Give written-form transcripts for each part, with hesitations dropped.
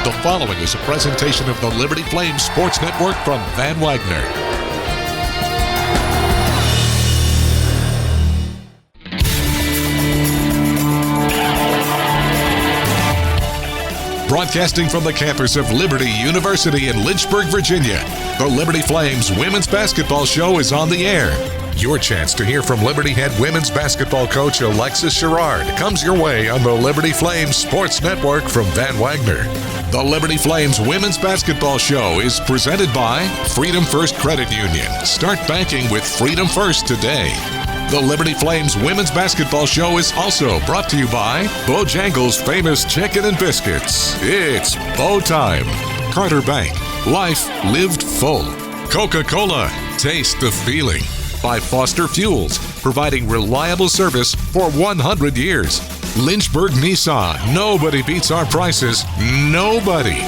The following is a presentation of the Liberty Flames Sports Network from Van Wagner. Broadcasting from the campus of Liberty University in Lynchburg, Virginia, the Liberty Flames Women's Basketball Show is on the air. Your chance to hear from Liberty head women's basketball coach Alexis Sherard comes your way on the Liberty Flames Sports Network from Van Wagner. The Liberty Flames Women's Basketball Show is presented by Freedom First Credit Union. Start banking with Freedom First today. The Liberty Flames Women's Basketball Show is also brought to you by Bojangles' famous chicken and biscuits. It's Bo time. Carter Bank. Life lived full. Coca-Cola. Taste the feeling. By Foster Fuels, providing reliable service for 100 years. Lynchburg Nissan. Nobody beats our prices. Nobody.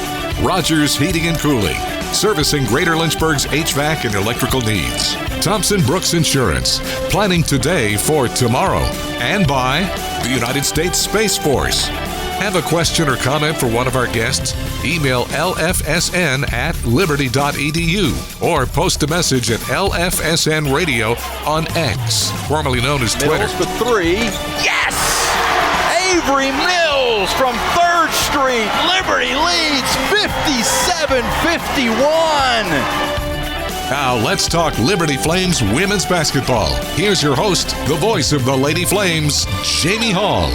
Rogers Heating and Cooling, servicing Greater Lynchburg's HVAC and electrical needs. Thompson Brooks Insurance, planning today for tomorrow. And by the United States Space Force. Have a question or comment for one of our guests? Email lfsn@liberty.edu or post a message at LFSN Radio on X, formerly known as Twitter. Mills for three. Yes! Avery Mills from 3rd Street. Liberty leads 57-51. Now let's talk Liberty Flames women's basketball. Here's your host, the voice of the Lady Flames, Jamie Hall.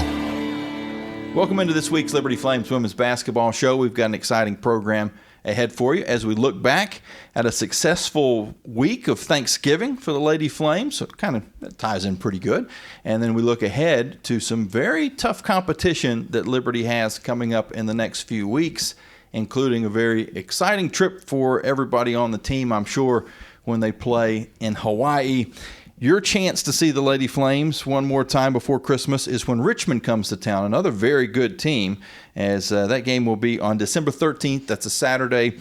Welcome into this week's Liberty Flames Women's Basketball Show. We've got an exciting program ahead for you as we look back at a successful week of Thanksgiving for the Lady Flames. So it kind of ties in pretty good. And then we look ahead to some very tough competition that Liberty has coming up in the next few weeks, including a very exciting trip for everybody on the team, I'm sure, when they play in Hawaii. Your chance to see the Lady Flames one more time before Christmas is when Richmond comes to town, another very good team, as that game will be on December 13th. That's a Saturday,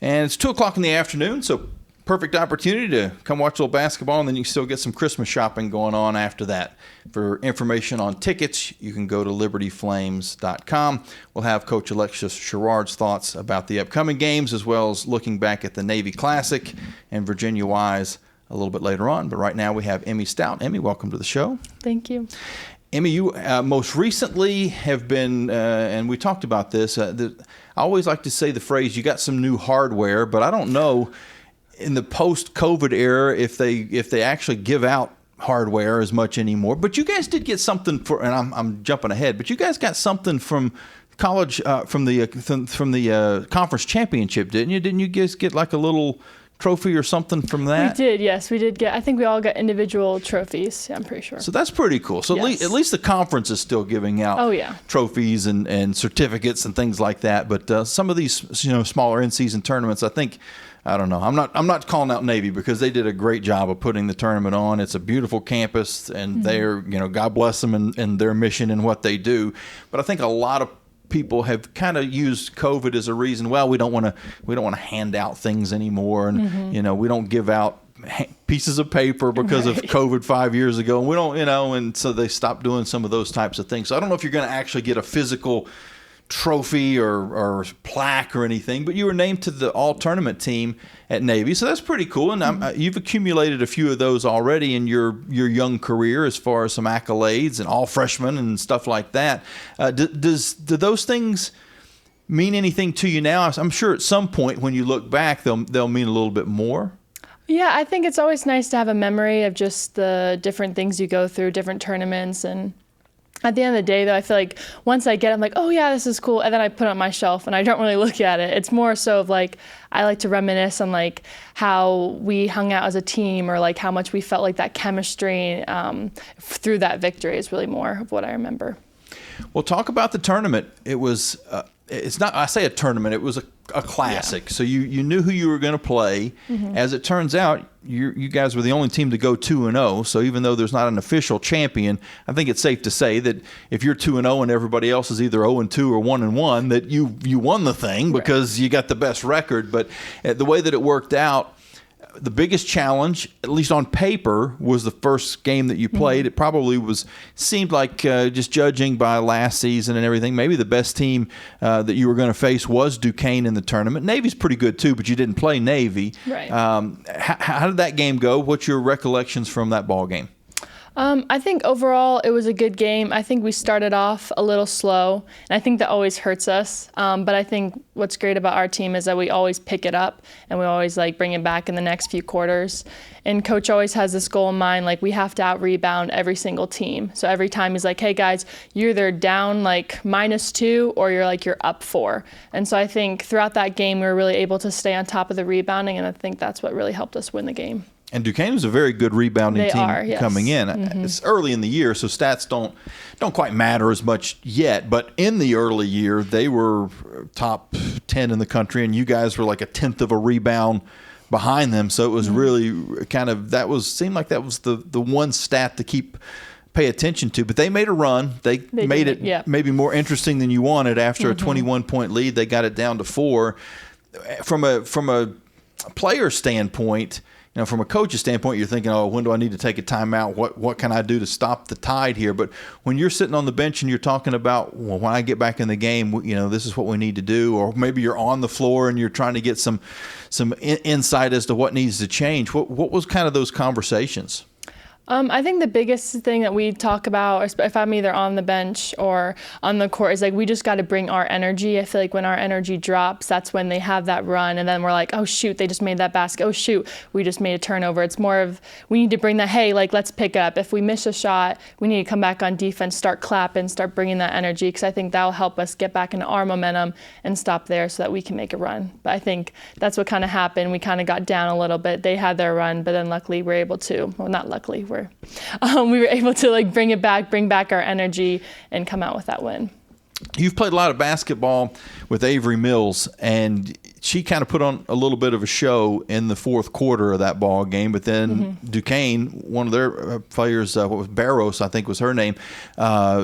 and it's 2 o'clock in the afternoon, so perfect opportunity to come watch a little basketball, and then you still get some Christmas shopping going on after that. For information on tickets, you can go to libertyflames.com. We'll have Coach Alexis Sherard's thoughts about the upcoming games, as well as looking back at the Navy Classic and Virginia Wise a little bit later on. But right now we have Emmy Stout. Emmy, welcome to the show. Thank you. Emmy, you most recently have been, and we talked about this, I always like to say the phrase, you got some new hardware, but I don't know in the post-COVID era if they actually give out hardware as much anymore. But you guys did get something for, and I'm jumping ahead, but you guys got something from college, from the conference championship, didn't you? Didn't you guys get like a little trophy or something from that? We did, yes. We did get, I think we all got individual trophies. Yeah, I'm pretty sure. So that's pretty cool. So yes. at least the conference is still giving out trophies and certificates and things like that. But some of these, smaller in-season tournaments, I think, I don't know. I'm not calling out Navy because they did a great job of putting the tournament on. It's a beautiful campus, and they're, God bless them and their mission and what they do. But I think a lot of people have kind of used COVID as a reason. Well, we don't want to hand out things anymore, and we don't give out pieces of paper because of COVID 5 years ago, and we don't, and so they stopped doing some of those types of things. So I don't know if you're going to actually get a physical trophy or plaque or anything, but you were named to the all-tournament team at Navy, so that's pretty cool. And you've accumulated a few of those already in your young career, as far as some accolades and all freshmen and stuff like that. Do those things mean anything to you now? I'm sure at some point when you look back, they'll mean a little bit more. Yeah, I think it's always nice to have a memory of just the different things you go through, different tournaments. And at the end of the day, though, I feel like once I get it, I'm like, oh, yeah, this is cool. And then I put it on my shelf, and I don't really look at it. It's more so of, like, I like to reminisce on, like, how we hung out as a team, or, like, how much we felt like that chemistry through that victory is really more of what I remember. Well, talk about the tournament. It was it's not, I say a tournament, it was a classic. Yeah. So you knew who you were going to play. As it turns out, you guys were the only team to go 2-0. So even though there's not an official champion, I think it's safe to say that if you're 2-0 and everybody else is either 0-2 or 1-1, that you won the thing because you got the best record. But the way that it worked out, the biggest challenge, at least on paper, was the first game that you played. It probably seemed like, just judging by last season and everything, maybe the best team that you were going to face was Duquesne in the tournament. Navy's pretty good too, but you didn't play Navy. Right. How did that game go? What's your recollections from that ball game? I think overall it was a good game. I think we started off a little slow, and I think that always hurts us. But I think what's great about our team is that we always pick it up, and we always bring it back in the next few quarters. And Coach always has this goal in mind, we have to out-rebound every single team. So every time he's like, hey guys, you're either down -2 or you're up 4. And so I think throughout that game we were really able to stay on top of the rebounding, and I think that's what really helped us win the game. And Duquesne was a very good rebounding team coming in. It's early in the year, so stats don't quite matter as much yet. But in the early year, they were top 10 in the country, and you guys were like a tenth of a rebound behind them. So it was really seemed like that was the one stat to pay attention to. But they made a run. They made it maybe more interesting than you wanted. After a 21-point lead, they got it down to 4. From a player standpoint, from a coach's standpoint, you're thinking, oh, when do I need to take a timeout? What can I do to stop the tide here? But when you're sitting on the bench and you're talking about, well, when I get back in the game, this is what we need to do, or maybe you're on the floor and you're trying to get some insight as to what needs to change. What was kind of those conversations? I think the biggest thing that we talk about, if I'm either on the bench or on the court, is we just got to bring our energy. I feel like when our energy drops, that's when they have that run, and then we're like, oh shoot, they just made that basket. Oh shoot, we just made a turnover. It's more of, we need to bring that, hey, let's pick up. If we miss a shot, we need to come back on defense, start clapping, start bringing that energy, because I think that'll help us get back into our momentum and stop there so that we can make a run. But I think that's what kind of happened. We kind of got down a little bit. They had their run, but then luckily we're able to, well, not luckily, we were able to bring back our energy and come out with that win. You've played a lot of basketball with Avery Mills, and she kind of put on a little bit of a show in the fourth quarter of that ball game. But then Duquesne, one of their players, Barros, I think was her name,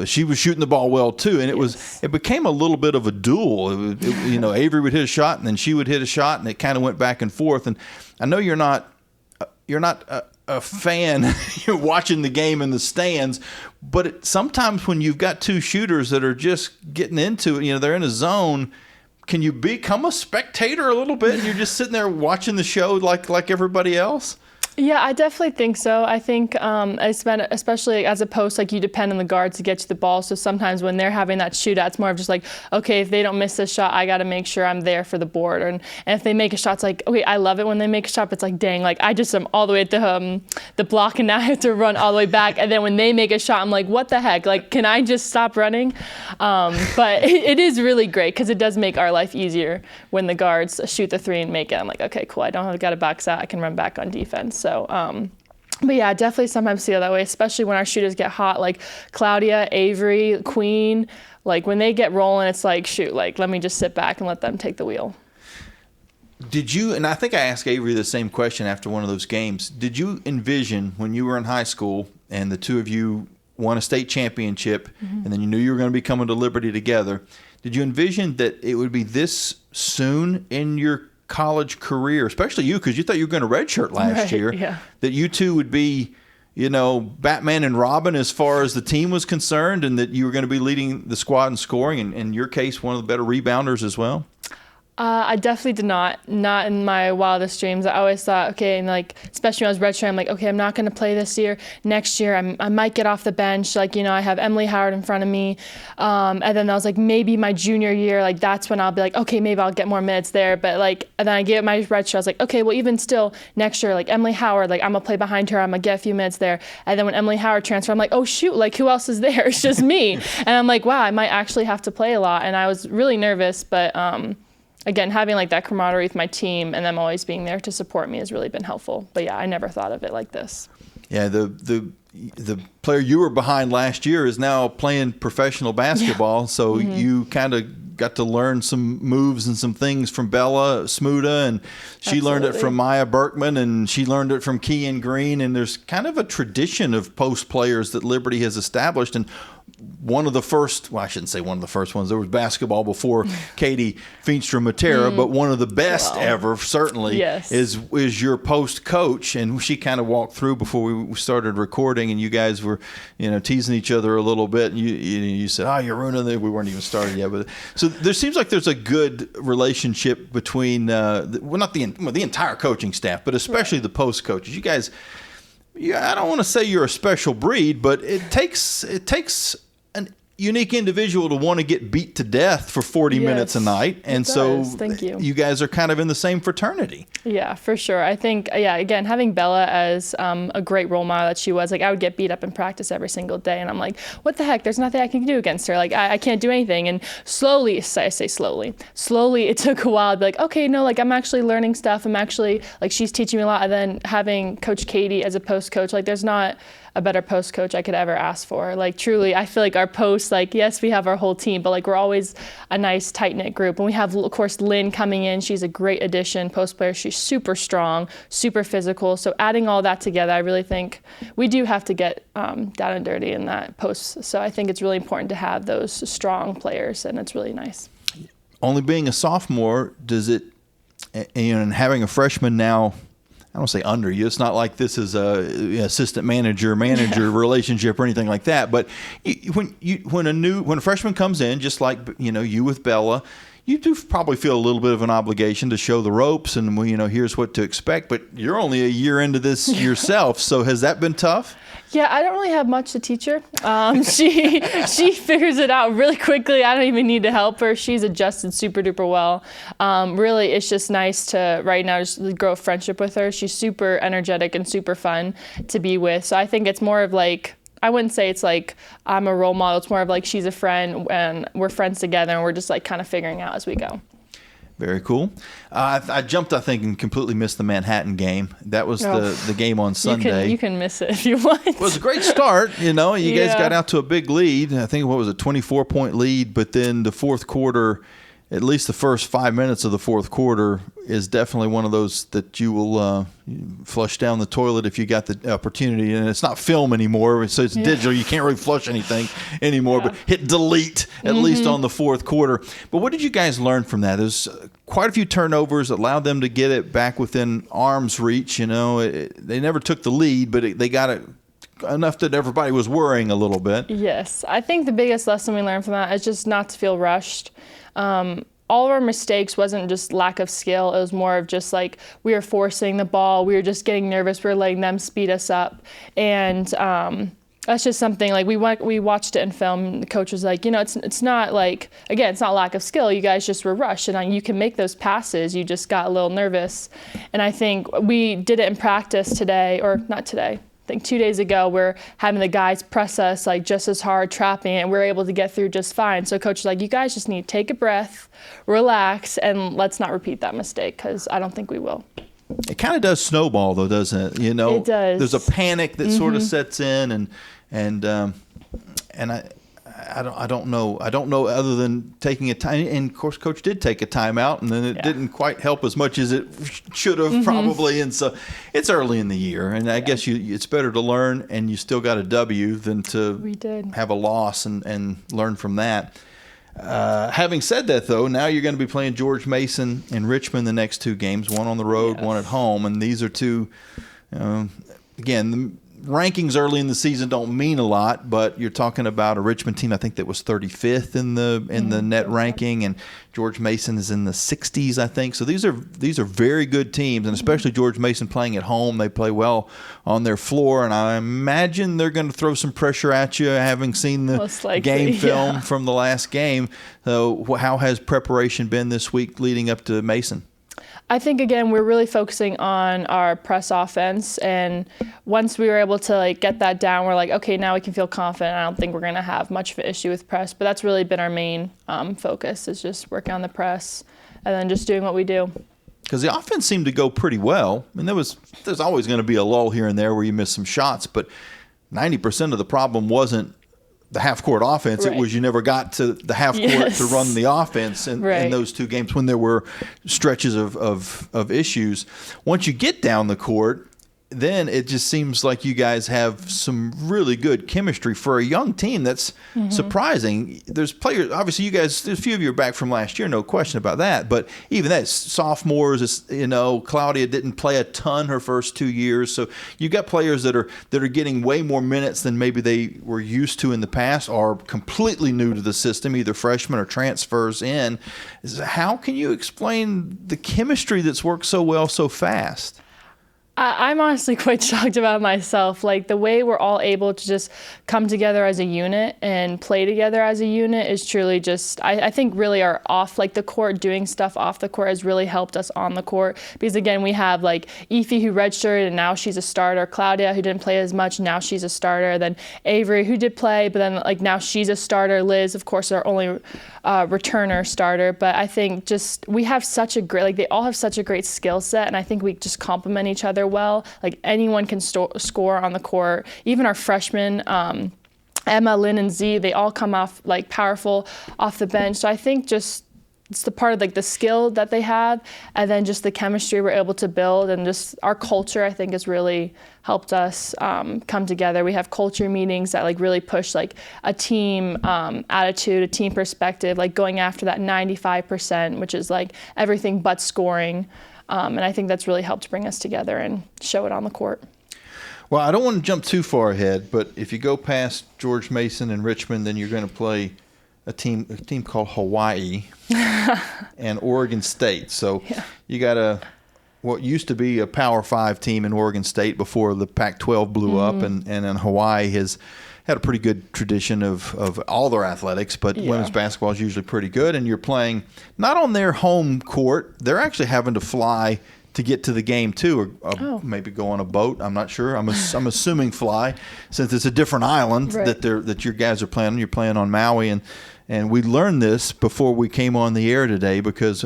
she was shooting the ball well too, and it became a little bit of a duel. Avery would hit a shot, and then she would hit a shot, and it kind of went back and forth. And I know you're not a fan watching the game in the stands, but sometimes when you've got two shooters that are just getting into it, they're in a zone, can you become a spectator a little bit and you're just sitting there watching the show like everybody else? Yeah, I definitely think so. I think especially as a post, you depend on the guards to get to the ball. So sometimes when they're having that shootout, it's more of just okay, if they don't miss this shot, I got to make sure I'm there for the board. And if they make a shot, it's okay, I love it when they make a shot, but it's dang, I just am all the way at the block and now I have to run all the way back. And then when they make a shot, I'm like, what the heck? Can I just stop running? But it is really great because it does make our life easier when the guards shoot the 3 and make it. I'm like, okay, cool. I don't got to box out. I can run back on defense. So, but yeah, definitely sometimes feel that way, especially when our shooters get hot, like Claudia, Avery, Queen. When they get rolling, it's shoot, let me just sit back and let them take the wheel. Did you, and I think I asked Avery the same question after one of those games, did you envision when you were in high school and the two of you won a state championship and then you knew you were going to be coming to Liberty together, did you envision that it would be this soon in your college career, especially you, because you thought you were going to redshirt last year, that you two would be, Batman and Robin as far as the team was concerned, and that you were going to be leading the squad in scoring, and in your case, one of the better rebounders as well? I definitely did not in my wildest dreams. I always thought, okay, and especially when I was redshirt, I'm like, okay, I'm not going to play this year. Next year, I might get off the bench. I have Emily Howard in front of me. And then I was maybe my junior year, that's when I'll be okay, maybe I'll get more minutes there. But and then I get my redshirt, I was okay, well, even still next year, Emily Howard, I'm going to play behind her. I'm going to get a few minutes there. And then when Emily Howard transferred, I'm like, oh, shoot, who else is there? It's just me. And I'm like, wow, I might actually have to play a lot. And I was really nervous, but again, having that camaraderie with my team and them always being there to support me has really been helpful. But yeah, I never thought of it like this. Yeah, the player you were behind last year is now playing professional basketball, so you kind of got to learn some moves and some things from Bella Smuda, and she learned it from Maya Berkman, and she learned it from Kean Green, and there's kind of a tradition of post players that Liberty has established. And one of the first, well, I shouldn't say one of the first ones. There was basketball before Katie Feenstra-Matera, but one of the best ever, certainly, Yes. is your post coach. And she kind of walked through before we started recording, and you guys were, teasing each other a little bit. And you said, "Oh, you're ruining it." We weren't even started yet, but so there seems like there's a good relationship between, not the entire coaching staff, but especially the post coaches. You guys. Yeah, I don't want to say you're a special breed, but it takes an unique individual to want to get beat to death for 40 minutes a night. And so Thank you. You guys are kind of in the same fraternity. Yeah, for sure. I think, again, having Bella as a great role model that she was, like, I would get beat up in practice every single day. And I'm like, what the heck? There's nothing I can do against her. Like, I can't do anything. And slowly, it took a while to be like, okay, no, like, I'm actually learning stuff. I'm actually, like, she's teaching me a lot. And then having Coach Katie as a post coach, like, there's not a better post coach I could ever ask for. Like, truly, I feel like our posts, like, yes, we have our whole team, but like, we're always a nice tight knit group. And we have, of course, Lynn coming in. She's a great addition, post player. She's super strong, super physical. So adding all that together, I really think we do have to get down and dirty in that post. So I think it's really important to have those strong players, and it's really nice. Only being a sophomore, does it, and having a freshman now, I don't say under you. It's not like this is a assistant manager relationship or anything like that. But when a freshman comes in, just like you with Bella, you do probably feel a little bit of an obligation to show the ropes and here's what to expect. But you're only a year into this yourself, so has that been tough? Yeah, I don't really have much to teach her. She figures it out really quickly. I don't even need to help her. She's adjusted super duper well. Really, it's just nice to right now just grow a friendship with her. She's super energetic and super fun to be with. So I think it's more of like, I wouldn't say it's like I'm a role model. It's more of like she's a friend and we're friends together and we're just like kind of figuring out as we go. Very cool. I jumped, I think, and completely missed the Manhattan game. That was the game on Sunday. You can miss it if you want. It was a great start. You guys got out to a big lead. I think, 24-point lead, but then the fourth quarter, at least the first 5 minutes of the fourth quarter, is definitely one of those that you will flush down the toilet if you got the opportunity. And it's not film anymore, so it's digital. You can't really flush anything anymore, but hit delete at least on the fourth quarter. But what did you guys learn from that? There's quite a few turnovers that allowed them to get it back within arm's reach. They never took the lead, but they got it enough that everybody was worrying a little bit. Yes. I think the biggest lesson we learned from that is just not to feel rushed. All of our mistakes wasn't just lack of skill. It was more of just like we were forcing the ball. We were just getting nervous. We were letting them speed us up. And that's just something like we watched it in film. The coach was like, it's not like, again, it's not lack of skill. You guys just were rushed and you can make those passes. You just got a little nervous. And I think we did it in practice today, or not today. I think 2 days ago, we're having the guys press us like just as hard, trapping it, and we're able to get through just fine. So coach was like, you guys just need to take a breath, relax, and let's not repeat that mistake because I don't think we will. It kind of does snowball, though, doesn't it? It does. There's a panic that sort of sets in, and I don't know other than taking a time. And of course, Coach did take a timeout, and then it didn't quite help as much as it should have probably. And so it's early in the year, and I guess it's better to learn, and you still got a W than to have a loss and learn from that. Having said that, though, now you're going to be playing George Mason and Richmond the next two games, one on the road, one at home, and these are two. Again, the rankings early in the season don't mean a lot, but you're talking about a Richmond team I think that was 35th in the net ranking, and George Mason is in the 60s, I think. So these are very good teams, and especially George Mason playing at home. They play well on their floor, and I imagine they're going to throw some pressure at you, having seen the game film from the last game. So how has preparation been this week leading up to Mason? I think, again, we're really focusing on our press offense, and once we were able to get that down, we're like, okay, now we can feel confident. I don't think we're going to have much of an issue with press, but that's really been our main focus, is just working on the press and then just doing what we do. Because the offense seemed to go pretty well. I mean, there's always going to be a lull here and there where you miss some shots, but 90% of the problem wasn't the half-court offense. Right. It was you never got to the half-court to run the offense in those two games when there were stretches of issues. Once you get down the court, then it just seems like you guys have some really good chemistry for a young team. That's surprising. There's players, obviously you guys, there's a few of you are back from last year, no question about that. But even that, sophomores, Claudia didn't play a ton her first 2 years. So you got players that are getting way more minutes than maybe they were used to in the past, or completely new to the system, either freshmen or transfers in. How can you explain the chemistry that's worked so well so fast? I'm honestly quite shocked about myself. Like, the way we're all able to just come together as a unit and play together as a unit is truly just, I think really our off, like the court, doing stuff off the court has really helped us on the court. Because again, we have like Ify, who redshirted and now she's a starter. Claudia, who didn't play as much, now she's a starter. Then Avery, who did play, but then like now she's a starter. Liz, of course, our only returner starter. But I think just we have such a great, like they all have such a great skill set, and I think we just complement each other well. Like anyone can score on the court. Even our freshmen, Emma, Lynn, and Z, they all come off like powerful off the bench. So I think just it's the part of like the skill that they have, and then just the chemistry we're able to build, and just our culture, I think, has really helped us come together. We have culture meetings that like really push like a team attitude, a team perspective, like going after that 95%, which is like everything but scoring. And I think that's really helped bring us together and show it on the court. Well, I don't want to jump too far ahead, but if you go past George Mason and Richmond, then you're going to play a team called Hawaii and Oregon State. So you got what used to be a Power 5 team in Oregon State before the Pac-12 blew up, and then Hawaii has had a pretty good tradition of all their athletics, but women's basketball is usually pretty good. And you're playing not on their home court. They're actually having to fly to get to the game too, or maybe go on a boat. I'm not sure. I'm assuming fly, since it's a different island that your guys are playing on. You're playing on Maui, and we learned this before we came on the air today, because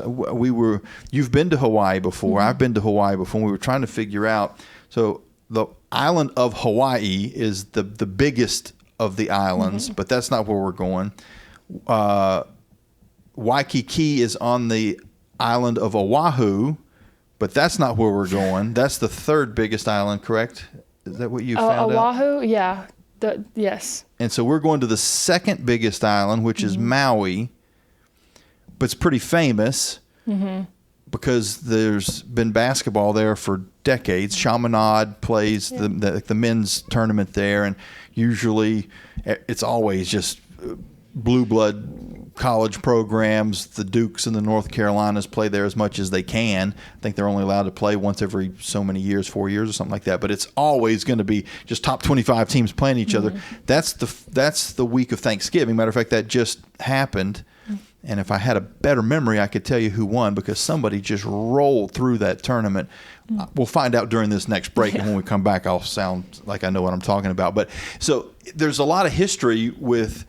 you've been to Hawaii before. I've been to Hawaii before. And we were trying to figure out. So the island of Hawaii is the biggest of the islands, but that's not where we're going. Waikiki is on the island of Oahu, but that's not where we're going. That's the third biggest island, correct? Is that what you found out? Oahu, yeah. Yes. And so we're going to the second biggest island, which is Maui, but it's pretty famous because there's been basketball there for decades. Chaminade plays the men's tournament there, and usually it's always just blue blood college programs. The Dukes and the North Carolinas play there as much as they can. I think they're only allowed to play once every so many years, 4 years or something like that. But it's always going to be just top 25 teams playing each other. That's the week of Thanksgiving. Matter of fact, that just happened. And if I had a better memory, I could tell you who won, because somebody just rolled through that tournament. We'll find out during this next break, and when we come back, I'll sound like I know what I'm talking about. But so there's a lot of history with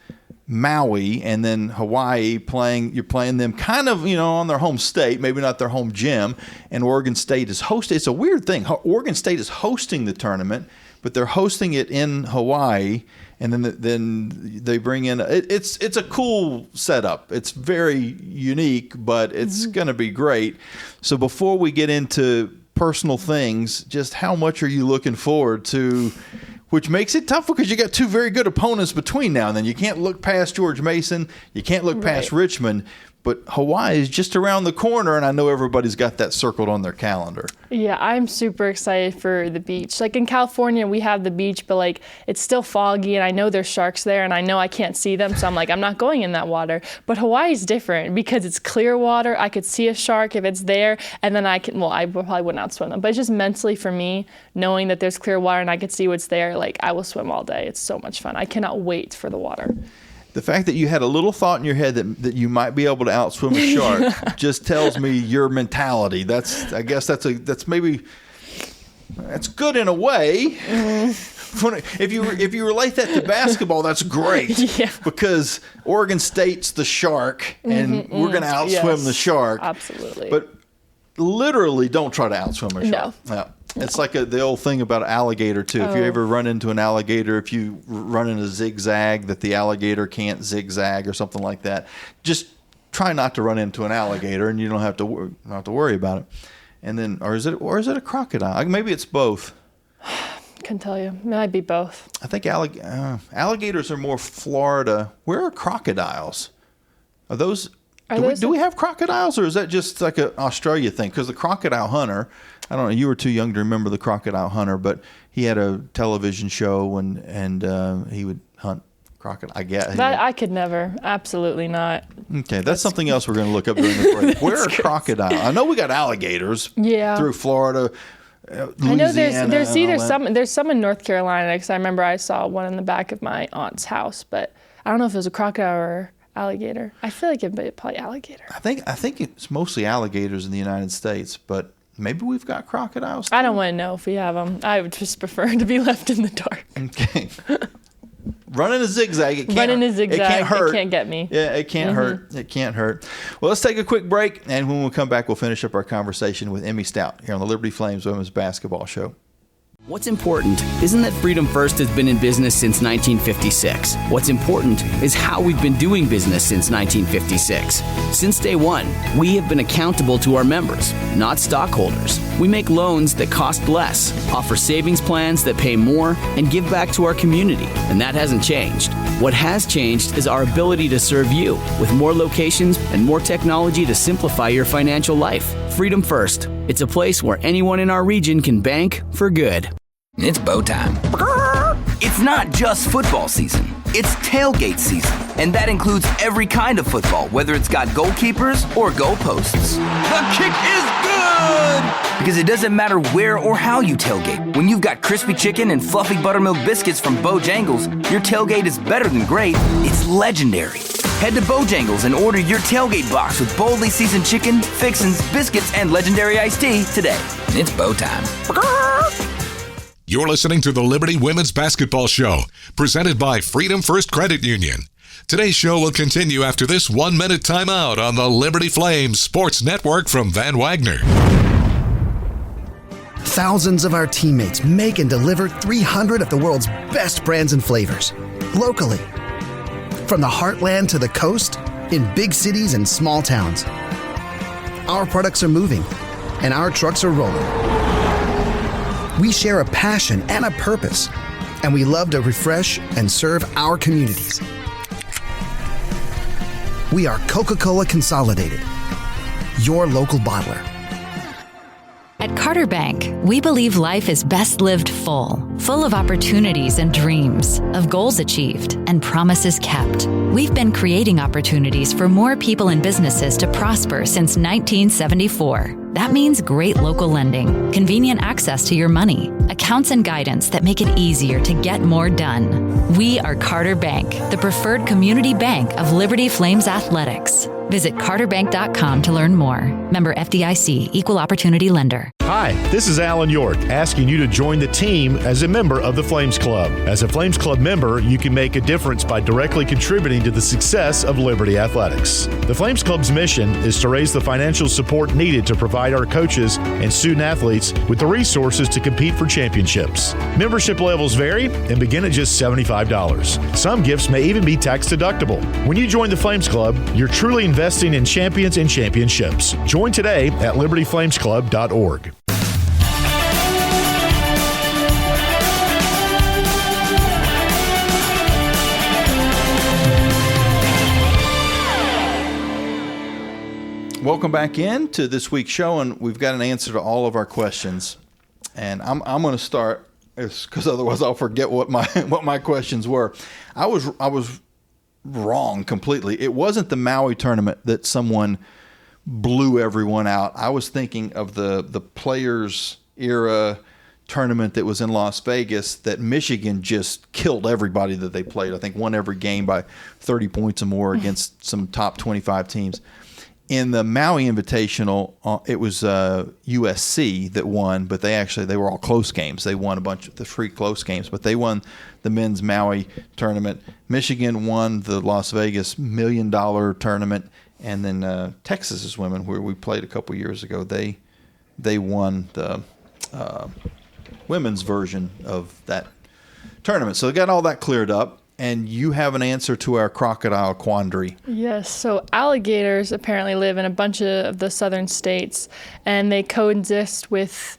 Maui, and then Hawaii you're playing them kind of, on their home state, maybe not their home gym, and Oregon State is hosting. It's a weird thing. Oregon State is hosting the tournament, but they're hosting it in Hawaii, and then they bring in it's a cool setup. It's very unique, but it's going to be great. So before we get into personal things, just how much are you looking forward to? Which makes it tough, because you got two very good opponents between now and then. You can't look past George Mason. You can't look past Richmond. But Hawaii is just around the corner, and I know everybody's got that circled on their calendar. Yeah, I'm super excited for the beach. Like in California, we have the beach, but like it's still foggy, and I know there's sharks there, and I know I can't see them, so I'm like, I'm not going in that water. But Hawaii's different because it's clear water. I could see a shark if it's there, and then I probably wouldn't outswim them. But it's just mentally for me, knowing that there's clear water and I could see what's there, like I will swim all day. It's so much fun. I cannot wait for the water. The fact that you had a little thought in your head that you might be able to outswim a shark just tells me your mentality. I guess that's good in a way. If you relate that to basketball, that's great. Yeah. Because Oregon State's the shark, and we're going to outswim the shark. Absolutely. But literally, don't try to outswim a shark. No. It's like the old thing about an alligator, too. If you ever run into an alligator, if you run in a zigzag that the alligator can't zigzag or something like that, just try not to run into an alligator, and you don't have to worry about it. And then, or is it a crocodile? Maybe it's both. Couldn't tell you. It might be both. I think alligators are more Florida. Where are crocodiles? Are those? Do we have crocodiles, or is that just like an Australia thing? Because the crocodile hunter, I don't know. You were too young to remember the crocodile hunter, but he had a television show and he would hunt crocodile. I guess that I could never. Absolutely not. Okay, that's something else we're going to look up during the break. Where are crocodiles? I know we got alligators. Yeah. Through Florida. Louisiana, I know there's some in North Carolina, because I remember I saw one in the back of my aunt's house, but I don't know if it was a crocodile or alligator. I feel like it'd be probably alligator. I think it's mostly alligators in the United States, but maybe we've got crocodiles too. I don't want to know if we have them. I would just prefer to be left in the dark. Okay. Running a zigzag. It can't hurt. It can't get me. Yeah, it can't hurt. It can't hurt. Well, let's take a quick break, and when we come back, we'll finish up our conversation with Emmy Stout here on the Liberty Flames Women's Basketball Show. What's important isn't that Freedom First has been in business since 1956. What's important is how we've been doing business since 1956. Since day one, we have been accountable to our members, not stockholders. We make loans that cost less, offer savings plans that pay more, and give back to our community, and that hasn't changed. What has changed is our ability to serve you with more locations and more technology to simplify your financial life. Freedom First. It's a place where anyone in our region can bank for good. It's bow time. It's not just football season. It's tailgate season. And that includes every kind of football, whether it's got goalkeepers or goalposts. The kick is good! Because it doesn't matter where or how you tailgate. When you've got crispy chicken and fluffy buttermilk biscuits from Bojangles, your tailgate is better than great. It's legendary. Head to Bojangles and order your tailgate box with boldly seasoned chicken, fixins, biscuits, and legendary iced tea today. It's bow time. You're listening to the Liberty Women's Basketball Show, presented by Freedom First Credit Union. Today's show will continue after this 1-minute timeout on the Liberty Flames Sports Network from Van Wagner. Thousands of our teammates make and deliver 300 of the world's best brands and flavors, locally. From the heartland to the coast, in big cities and small towns. Our products are moving, and our trucks are rolling. We share a passion and a purpose, and we love to refresh and serve our communities. We are Coca-Cola Consolidated, your local bottler. At Carter Bank, we believe life is best lived full of opportunities and dreams, of goals achieved and promises kept. We've been creating opportunities for more people and businesses to prosper since 1974. That means great local lending, convenient access to your money, accounts and guidance that make it easier to get more done. We are Carter Bank, the preferred community bank of Liberty Flames Athletics. Visit carterbank.com to learn more. Member FDIC, Equal Opportunity Lender. Hi, this is Alan York, asking you to join the team as a member of the Flames Club. As a Flames Club member, you can make a difference by directly contributing to the success of Liberty Athletics. The Flames Club's mission is to raise the financial support needed to provide our coaches and student athletes with the resources to compete for championships. Membership levels vary and begin at just $75. Some gifts may even be tax deductible. When you join the Flames Club, you're truly investing in champions and championships. Join today at libertyflamesclub.org. Welcome back in to this week's show, and we've got an answer to all of our questions. And I'm going to start, because otherwise I'll forget what my questions were. I was wrong completely. It wasn't the Maui tournament that someone blew everyone out. I was thinking of the Players era tournament that was in Las Vegas that Michigan just killed everybody that they played. I think won every game by 30 points or more against some top 25 teams. In the Maui Invitational, it was USC that won, but they were all close games. They won a bunch of the 3 close games, but they won the men's Maui tournament. Michigan won the Las Vegas $1 million tournament, and then Texas's women, where we played a couple years ago, they won the women's version of that tournament. So they got all that cleared up. And you have an answer to our crocodile quandary. Yes, so alligators apparently live in a bunch of the southern states, and they coexist with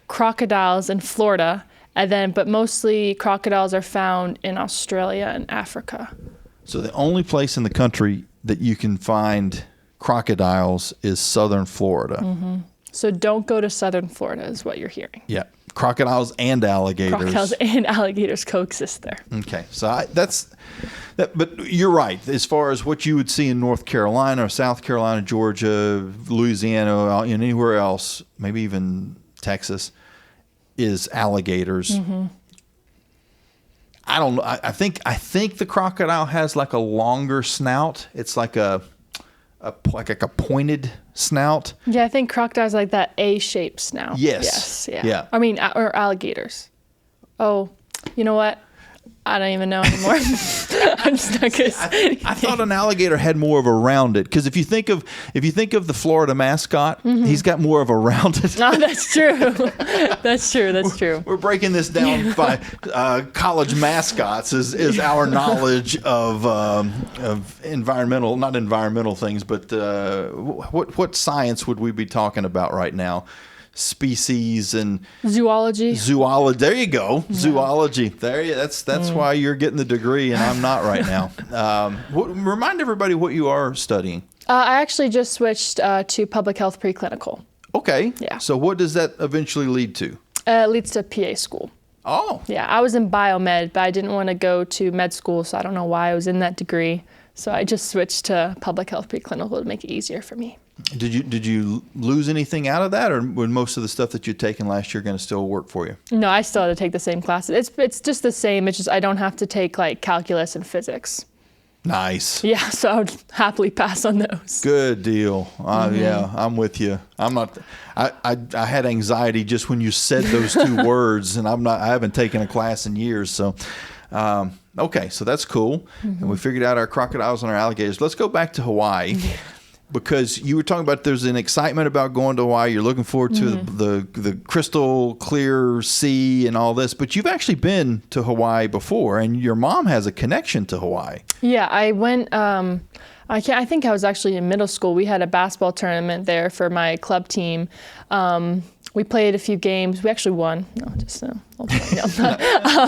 crocodiles in Florida. But mostly crocodiles are found in Australia and Africa. So the only place in the country that you can find crocodiles is southern Florida. So don't go to southern Florida is what you're hearing. Yeah. Crocodiles and alligators. Crocodiles and alligators coexist there. Okay. So but you're right. As far as what you would see in North Carolina, South Carolina, Georgia, Louisiana, and anywhere else, maybe even Texas, is alligators. I don't know. I think the crocodile has like a longer snout. It's like a pointed snout. Yeah, I think crocodiles like that A-shaped snout. Yes. Yeah. I mean, or alligators. Oh, you know what? I don't even know anymore. I'm just not gonna say anything. I thought an alligator had more of a rounded, because if you think of the Florida mascot, he's got more of a rounded. No, that's true. That's true. We're breaking this down by college mascots is our knowledge of not environmental things, but what science would we be talking about right now? Species and zoology. There you go. Yeah. Zoology. That's why you're getting the degree and I'm not right now. Remind everybody what you are studying. I actually just switched to public health preclinical. Okay. Yeah. So what does that eventually lead to? It leads to PA school. Oh. Yeah, I was in biomed, but I didn't want to go to med school, so I don't know why I was in that degree. So I just switched to public health preclinical to make it easier for me. Did you lose anything out of that, or would most of the stuff that you'd taken last year going to still work for you? No, I still had to take the same classes. It's just the same. It's just I don't have to take like calculus and physics. Nice. Yeah, so I would happily pass on those. Good deal. Yeah, I'm with you. I'm not. I had anxiety just when you said those two words, and I haven't taken a class in years, so. Okay, so that's cool. And we figured out our crocodiles and our alligators. Let's go back to Hawaii. Because you were talking about there's an excitement about going to Hawaii. You're looking forward to the crystal clear sea and all this. But you've actually been to Hawaii before, and your mom has a connection to Hawaii. Yeah, I went. I think I was actually in middle school. We had a basketball tournament there for my club team. We played a few games. We actually won. No, just no.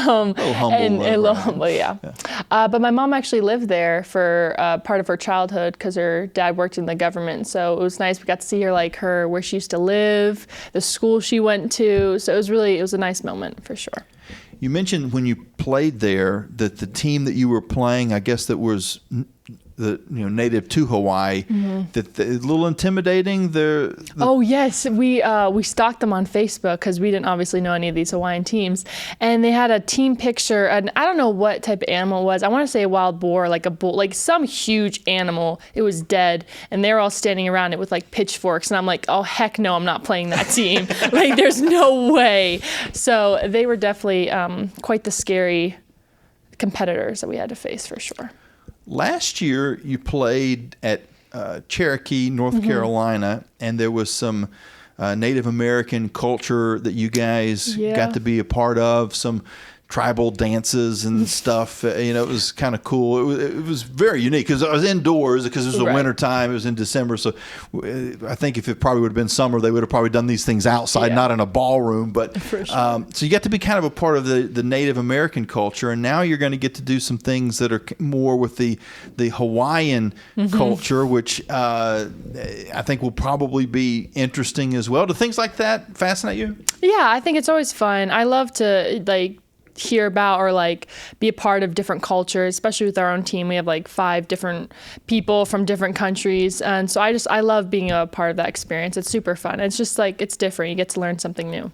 Humble, yeah. But my mom actually lived there for part of her childhood because her dad worked in the government. So it was nice. We got to see her where she used to live, the school she went to. So it was a nice moment for sure. You mentioned when you played there that the team that you were playing, I guess that was native to Hawaii, that a little intimidating. Oh yes, we stalked them on Facebook because we didn't obviously know any of these Hawaiian teams, and they had a team picture, and I don't know what type of animal it was. I want to say a wild boar, like a bull, like some huge animal. It was dead, and they were all standing around it with like pitchforks, and I'm like, oh heck no, I'm not playing that team. Like there's no way. So they were definitely quite the scary competitors that we had to face for sure. Last year, you played at Cherokee, North Carolina, and there was some Native American culture that you guys got to be a part of, some tribal dances and stuff. It was kind of cool. It was very unique because I was indoors because it was the winter time. It was in December, so I think if it probably would have been summer, they would have probably done these things outside, not in a ballroom. But for sure. So you get to be kind of a part of the Native American culture, and now you're going to get to do some things that are more with the Hawaiian culture, which I think will probably be interesting as well. Do things like that fascinate you? Yeah, I think it's always fun. I love to hear about or be a part of different cultures, especially with our own team. We have 5 different people from different countries, and so I love being a part of that experience. It's super fun. It's just it's different. You get to learn something new.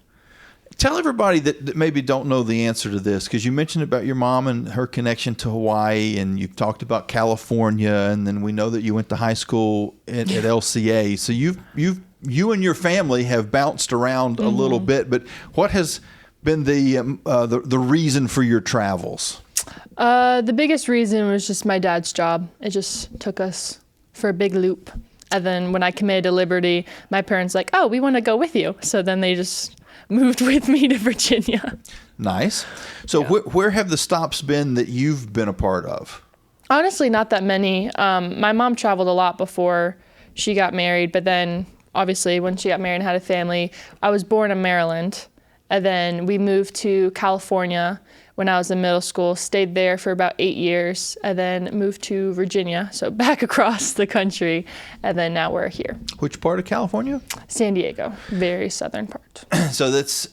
Tell everybody that maybe don't know the answer to this, because you mentioned about your mom and her connection to Hawaii, and you've talked about California, and then we know that you went to high school at LCA. So you and your family have bounced around a little bit, but what has been the reason for your travels? The biggest reason was just my dad's job. It just took us for a big loop. And then when I committed to Liberty, my parents oh, we want to go with you. So then they just moved with me to Virginia. Nice. So where have the stops been that you've been a part of? Honestly, not that many. My mom traveled a lot before she got married, but then obviously when she got married and had a family, I was born in Maryland. And then we moved to California when I was in middle school, stayed there for about 8 years, and then moved to Virginia, so back across the country, and then now we're here. Which part of California? San Diego, very southern part. So that's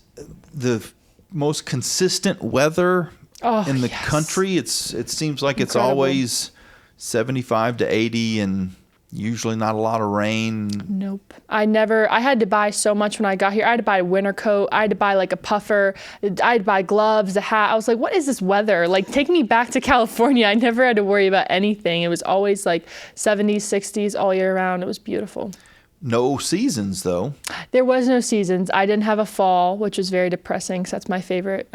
the most consistent weather in the country. It seems like it's always 75 to 80 and usually not a lot of rain. Nope. I had to buy so much when I got here. I had to buy a winter coat. I had to buy like a puffer. I had to buy gloves, a hat. I was like, what is this weather? Like, take me back to California. I never had to worry about anything. It was always like 70s, 60s all year round. It was beautiful. No seasons, though. There was no seasons. I didn't have a fall, which was very depressing because that's my favorite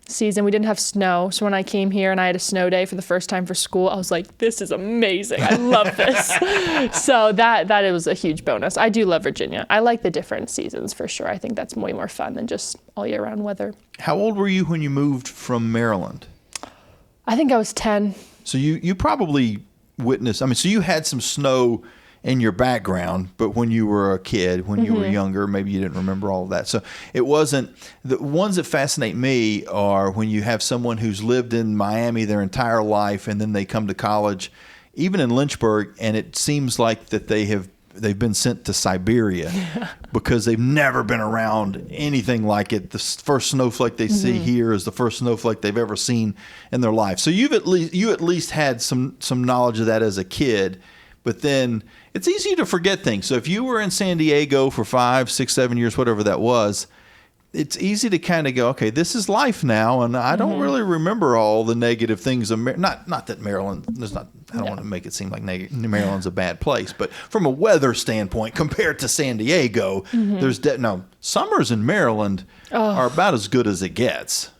season. We didn't have snow. So when I came here and I had a snow day for the first time for school, I was like, this is amazing. I love this. So that it was a huge bonus. I do love Virginia. I like the different seasons for sure. I think that's way more fun than just all year round weather. How old were you when you moved from Maryland? I think I was 10. So you probably witnessed, so you had some snow in your background, but when you were a kid, when you were younger, maybe you didn't remember all of that. So it wasn't, the ones that fascinate me are when you have someone who's lived in Miami their entire life and then they come to college, even in Lynchburg, and it seems like that they've been sent to Siberia because they've never been around anything like it. The first snowflake they see here is the first snowflake they've ever seen in their life. So you at least had some knowledge of that as a kid. But then it's easy to forget things. So if you were in San Diego for 5, 6, 7 years, whatever that was, it's easy to kind of go, okay, this is life now, and I don't really remember all the negative things. Not that Maryland, I don't want to make it seem like Maryland's a bad place, but from a weather standpoint, compared to San Diego, summers in Maryland are about as good as it gets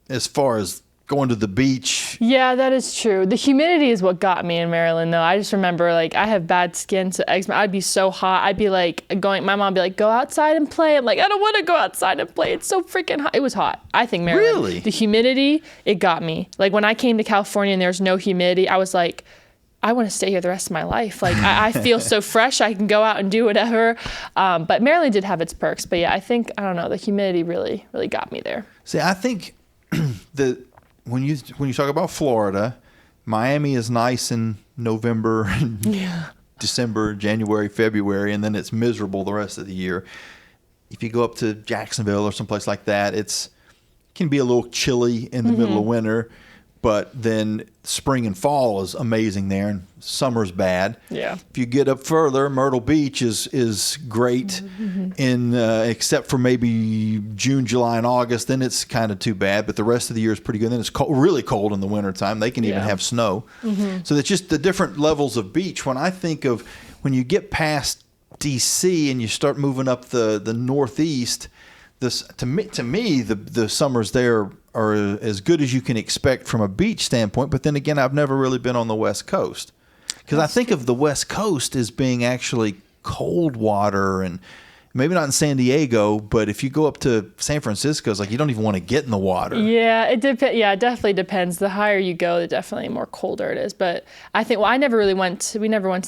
as far as going to the beach. Yeah, that is true. The humidity is what got me in Maryland, though. I just remember, like, I have bad skin, so eczema. I'd be so hot. I'd be like my mom would be like, go outside and play. I'm like, I don't want to go outside and play. It's so freaking hot. It was hot. I think Maryland. Really? The humidity, it got me. Like, when I came to California and there was no humidity, I was like, I want to stay here the rest of my life. Like, I feel so fresh. I can go out and do whatever. But Maryland did have its perks. But yeah, I think, I don't know, the humidity really, really got me there. See, I think when you talk about Florida, Miami is nice in November, December, January, February, and then it's miserable the rest of the year. If you go up to Jacksonville or someplace like that, it can be a little chilly in the middle of winter, but then spring and fall is amazing there, and summer's bad. Yeah. If you get up further, Myrtle Beach is great, in except for maybe June, July, and August. Then it's kind of too bad, but the rest of the year is pretty good. Then it's really cold in the wintertime. They can even have snow. So it's just the different levels of beach. When I think of when you get past D.C. and you start moving up the Northeast, to me the summers there are as good as you can expect from a beach standpoint. But then again, I've never really been on the West Coast, because I think of the West Coast as being actually cold water, and maybe not in San Diego, but if you go up to San Francisco, it's like you don't even want to get in the water. Yeah, it definitely depends. The higher you go, the definitely more colder it is. But I think, we never went to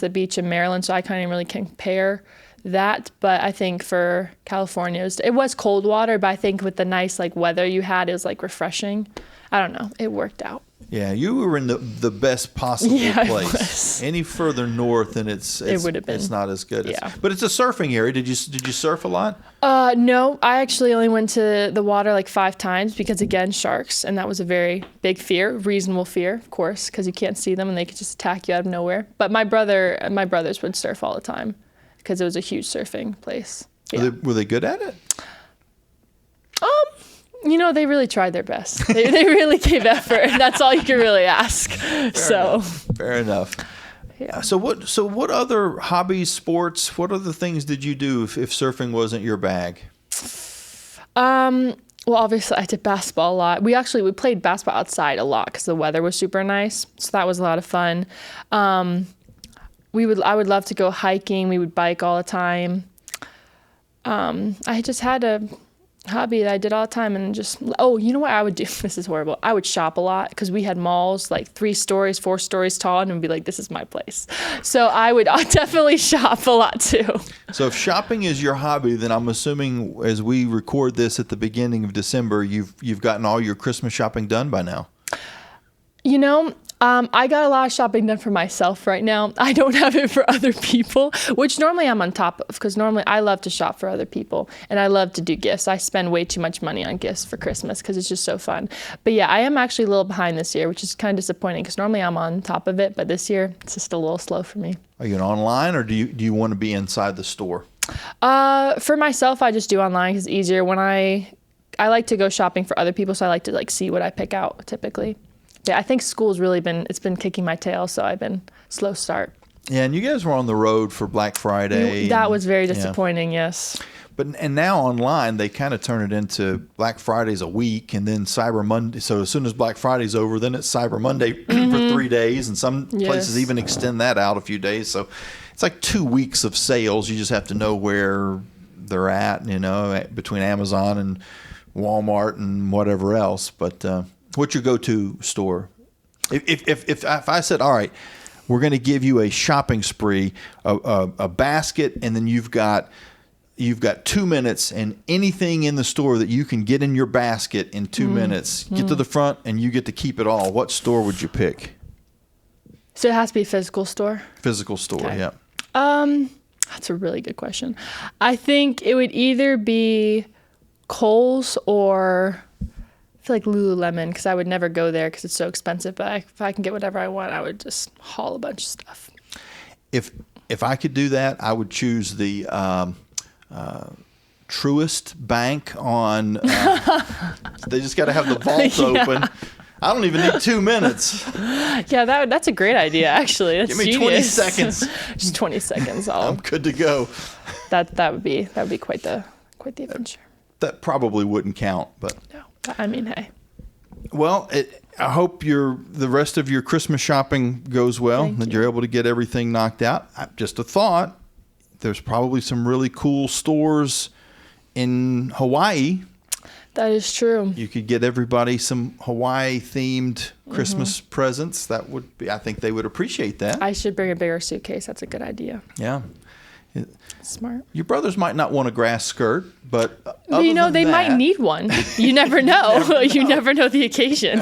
the beach in Maryland, so I can't even really compare that. But I think for California, it was cold water, but I think with the nice weather you had, it was refreshing. I don't know. It worked out. Yeah, you were in the best possible place. Was. Any further north, and it would have been. It's not as good. Yeah. But it's a surfing area. Did you surf a lot? No, I actually only went to the water 5 times because, again, sharks, and that was a very big fear, reasonable fear, of course, because you can't see them and they could just attack you out of nowhere. But my brothers would surf all the time, because it was a huge surfing place. Yeah. Were they good at it? They really tried their best. They really gave effort, and that's all you can really ask. Fair enough. Yeah. So what other hobbies, sports, what other things did you do if surfing wasn't your bag? Well, obviously I did basketball a lot. We played basketball outside a lot because the weather was super nice, so that was a lot of fun. I would love to go hiking. We would bike all the time. I just had a hobby that I did all the time, and just, you know what I would do? This is horrible. I would shop a lot because we had malls like 3 stories, 4 stories tall, and would be like, this is my place. So I would definitely shop a lot too. So if shopping is your hobby, then I'm assuming as we record this at the beginning of December, you've gotten all your Christmas shopping done by now. You know, I got a lot of shopping done for myself right now. I don't have it for other people, which normally I'm on top of, because normally I love to shop for other people and I love to do gifts. I spend way too much money on gifts for Christmas because it's just so fun. But yeah, I am actually a little behind this year, which is kind of disappointing because normally I'm on top of it, but this year it's just a little slow for me. Are you online, or do you want to be inside the store? For myself, I just do online because it's easier. When I like to go shopping for other people, so I like to like see what I pick out typically. Yeah, I think school's really been kicking my tail, so I've been slow start. Yeah, and you guys were on the road for Black Friday. That was very disappointing, yes. And now online, they kind of turn it into Black Friday's a week, and then Cyber Monday. So as soon as Black Friday's over, then it's Cyber Monday for 3 days, and some places even extend that out a few days. So it's like 2 weeks of sales. You just have to know where they're at, between Amazon and Walmart and whatever else. But what's your go-to store? If I said, all right, we're going to give you a shopping spree, a basket, and then you've got 2 minutes, and anything in the store that you can get in your basket in 2 minutes, get to the front, and you get to keep it all. What store would you pick? So it has to be a physical store? Physical store, okay. Yeah. That's a really good question. I think it would either be Kohl's or I feel like Lululemon, because I would never go there because it's so expensive. But if I can get whatever I want, I would just haul a bunch of stuff. If I could do that, I would choose the Truist Bank on. They just got to have the vault open. I don't even need 2 minutes. Yeah, that's a great idea. Actually, that's give me genius. 20 seconds. Just 20 seconds. I'm good to go. That would be quite the adventure. That probably wouldn't count, but no. I mean, hey. Well, I hope the rest of your Christmas shopping goes well, that you're able to get everything knocked out. Just a thought, there's probably some really cool stores in Hawaii. That is true. You could get everybody some Hawaii-themed Christmas presents. That would be, I think they would appreciate that. I should bring a bigger suitcase. That's a good idea. Yeah. Smart. Your brothers might not want a grass skirt, but they might need one. You never know. You never know the occasion.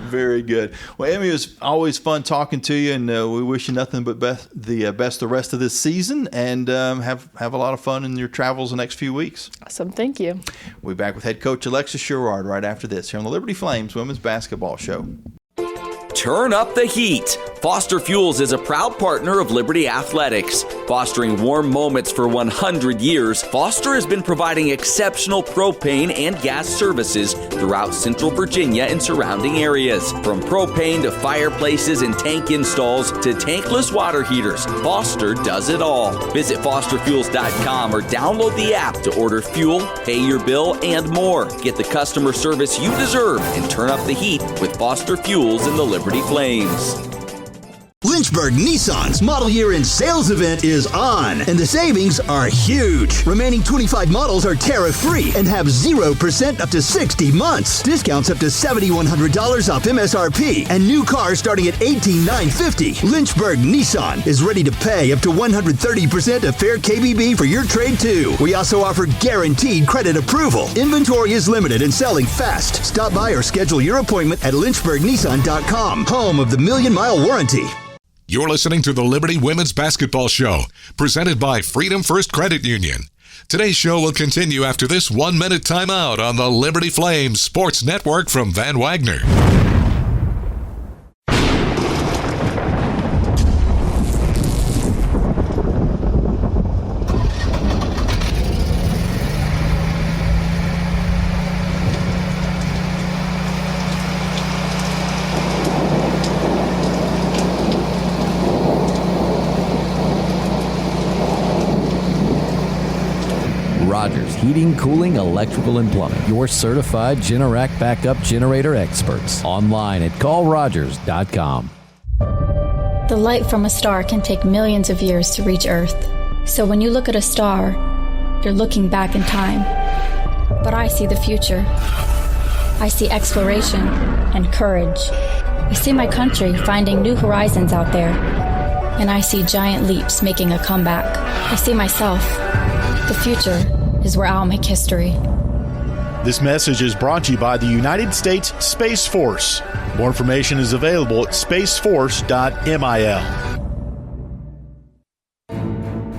Very good. Well, Emmy, it was always fun talking to you, and we wish you nothing but the best the rest of this season, and have a lot of fun in your travels the next few weeks. Awesome. Thank you. We'll be back with head coach Alexis Sherard right after this here on the Liberty Flames Women's Basketball Show. Turn up the heat. Foster Fuels is a proud partner of Liberty Athletics. Fostering warm moments for 100 years, Foster has been providing exceptional propane and gas services throughout Central Virginia and surrounding areas. From propane to fireplaces and tank installs to tankless water heaters, Foster does it all. Visit fosterfuels.com or download the app to order fuel, pay your bill, and more. Get the customer service you deserve and turn up the heat with Foster Fuels in the Liberty Flames. Lynchburg Nissan's model year end sales event is on, and the savings are huge. Remaining 25 models are tariff-free and have 0% up to 60 months. Discounts up to $7,100 off MSRP, and new cars starting at $18,950. Lynchburg Nissan is ready to pay up to 130% of fair KBB for your trade, too. We also offer guaranteed credit approval. Inventory is limited and selling fast. Stop by or schedule your appointment at lynchburgnissan.com, home of the million-mile warranty. You're listening to the Liberty Women's Basketball Show, presented by Freedom First Credit Union. Today's show will continue after this 1-minute timeout on the Liberty Flames Sports Network from Van Wagner. Rogers Heating, Cooling, Electrical, and Plumbing. Your certified Generac backup generator experts. Online at callrogers.com. The light from a star can take millions of years to reach Earth. So when you look at a star, you're looking back in time. But I see the future. I see exploration and courage. I see my country finding new horizons out there. And I see giant leaps making a comeback. I see myself. The future is where I'll make history. This message is brought to you by the United States Space Force. More information is available at spaceforce.mil.